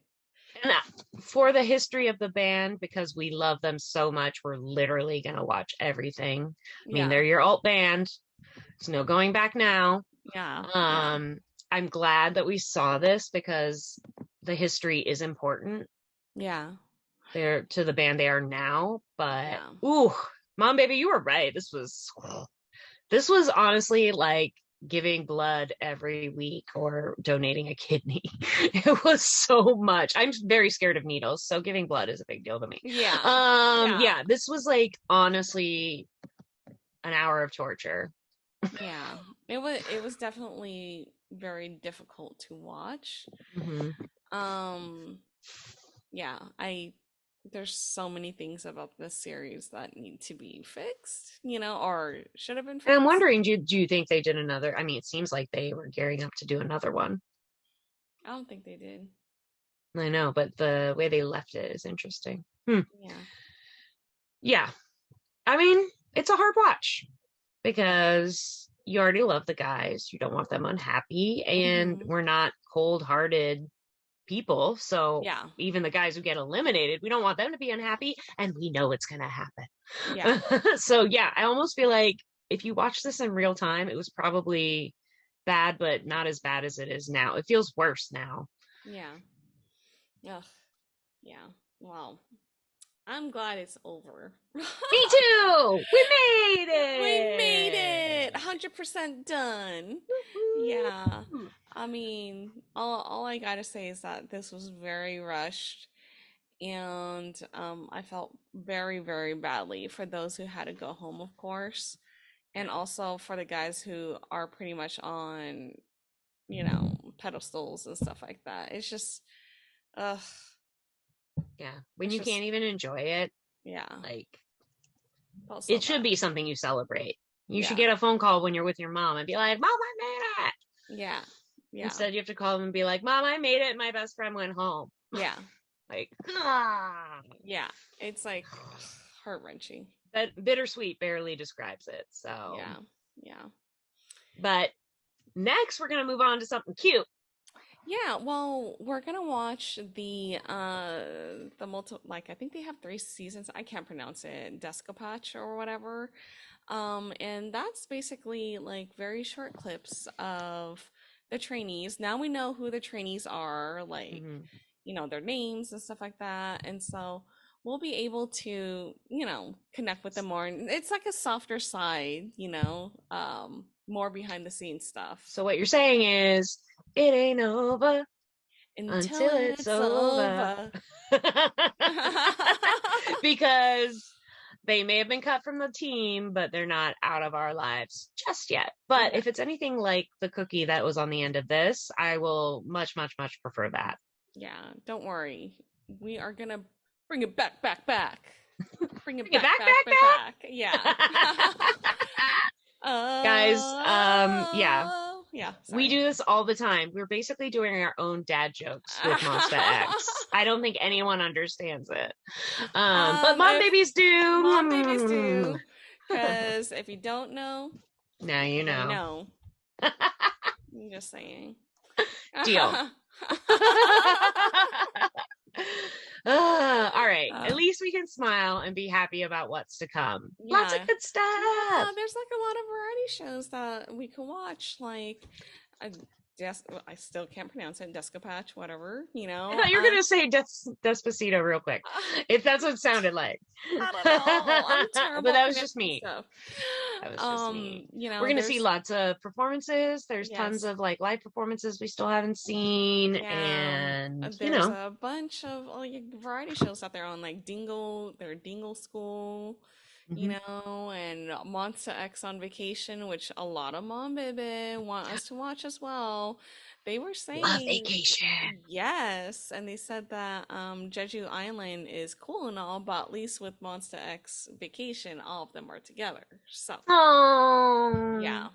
And for the history of the band, because we love them so much, we're literally going to watch everything. I mean, they're your alt band. There's no going back now. Yeah. I'm glad that we saw this because the history is important. Yeah. They're to the band they are now, but ooh, Mom Baby, you were right. This was honestly like giving blood every week or donating a kidney. It was so much. I'm very scared of needles, so giving blood is a big deal to me. Yeah. This was like honestly an hour of torture. Yeah. It was definitely very difficult to watch. Yeah, there's so many things about this series that need to be fixed, or should have been fixed. And I'm wondering, do you think they did another? I mean, it seems like they were gearing up to do another one. I don't think they did. I know, but the way they left it is interesting. Yeah. I mean, it's a hard watch because you already love the guys. You don't want them unhappy, and we're not cold-hearted people. So even the guys who get eliminated, we don't want them to be unhappy, and we know it's going to happen. Yeah. So yeah, I almost feel like if you watch this in real time, it was probably bad, but not as bad as it is now. It feels worse now. Yeah. Ugh. Yeah. Well, I'm glad it's over. Me too. We made it. We made it. 100% done. Yeah. I mean, all I gotta say is that this was very rushed, and I felt very, very badly for those who had to go home, of course, and also for the guys who are pretty much on, pedestals and stuff like that. It's just, ugh. Yeah, when you can't even enjoy it. Yeah. Like, it should be something you celebrate. You should Yeah. get a phone call when you're with your mom and be like, Mom, I made it. Yeah. Yeah. Instead, you have to call them and be like, Mom, I made it. My best friend went home. Yeah. Like, yeah. It's like heart-wrenching. That bittersweet barely describes it. So, Yeah. But next, we're going to move on to something cute. Yeah, well, we're gonna watch the I think they have 3 seasons. I can't pronounce it, Descopatch or whatever. And that's basically like very short clips of the trainees. Now we know who the trainees are, like their names and stuff like that. And so we'll be able to, connect with them more. And it's like a softer side, more behind the scenes stuff. So what you're saying is, it ain't over until it's over. Because they may have been cut from the team, but they're not out of our lives just yet. But if it's anything like the cookie that was on the end of this, I will much, much, much prefer that. Yeah, don't worry. We are going to bring it back. Bring it back. Yeah. Guys, yeah. Yeah. We do this all the time. We're basically doing our own dad jokes with Monsta X. I don't think anyone understands it. But Monbebes do. Monbebes do. Because if you don't know, now you know. You know. I'm just saying. Deal. All right. At least we can smile and be happy about what's to come. Yeah. Lots of good stuff. Yeah, there's like a lot of variety shows that we can watch. Like, I still can't pronounce it. Descopatch, whatever. I thought you were gonna say Despacito real quick. If that's what it sounded like. I don't know. I'm terrible. But that was just me. Stuff. That was just me. We're gonna there's- see lots of performances. There's tons of like live performances we still haven't seen, and there's a bunch of variety shows out there on like Dingle School, and Monsta X on Vacation, which a lot of Monbebes want us to watch as well. They were saying Love Vacation. Yes, and they said that Jeju Island is cool and all, but at least with Monsta X Vacation, all of them are together. So oh yeah.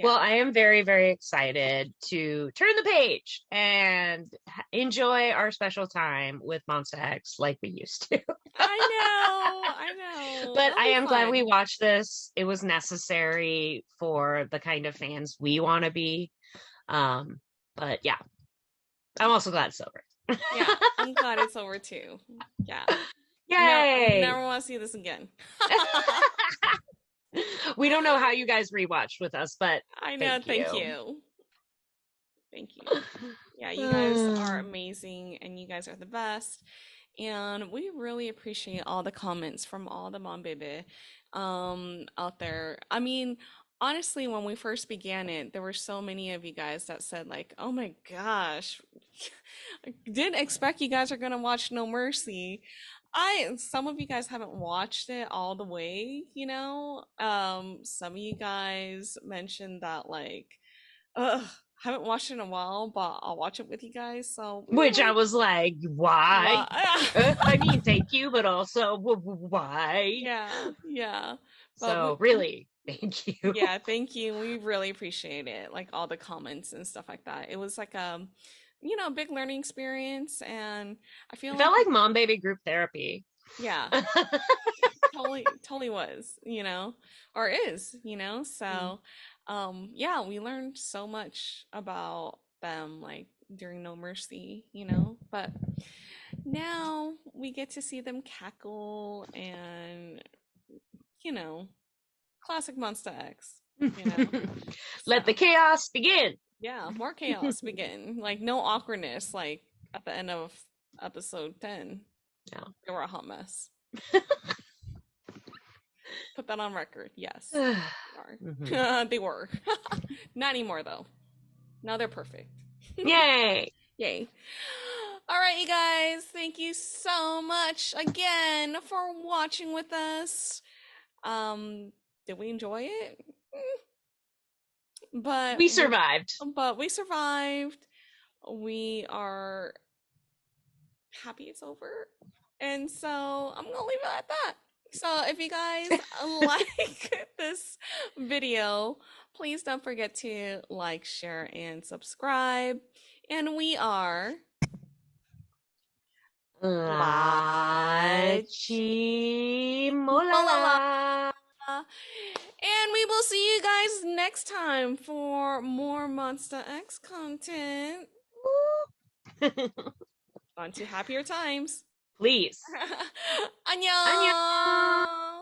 Well, I am very, very excited to turn the page and enjoy our special time with Monsta X like we used to. I know. But It'll I be am glad we fun. watched this. It was necessary for the kind of fans we want to be. But yeah, I'm also glad it's over. Yeah, I'm glad it's over too. Yeah. Yay! I never want to see this again. We don't know how you guys rewatched with us, but I know. Thank you. Thank you. Yeah, you guys are amazing and you guys are the best. And we really appreciate all the comments from all the Monbebe out there. I mean, honestly, when we first began it, there were so many of you guys that said like, "Oh my gosh, I didn't expect you guys are gonna watch No Mercy." Some of you guys haven't watched it all the way, you know. Some of you guys mentioned that like, haven't watched it in a while, but I'll watch it with you guys. So Which I was like, why? Why? I mean, thank you, but also why? Yeah. So really, thank you. Yeah, thank you. We really appreciate it. Like all the comments and stuff like that. It was like you know, big learning experience, and I feel It felt like mom baby group therapy. Yeah. totally was, you know, or is, you know. So yeah, we learned so much about them like during No Mercy, you know, but now we get to see them cackle and, you know, classic Monsta X, you know. Let the chaos begin. Yeah, more chaos begin. Like no awkwardness like at the end of episode 10. No. They were a hot mess. Put that on record. Yes. They were. Not anymore though. Now they're perfect. Yay. Yay. All right, you guys. Thank you so much again for watching with us. Did we enjoy it? But we survived. We are happy it's over. And so I'm gonna leave it at that. So if you guys like this video, please don't forget to like, share, and subscribe. And we are Molala. And we will see you guys next time for more Monsta X content. On to happier times. Please. 안녕.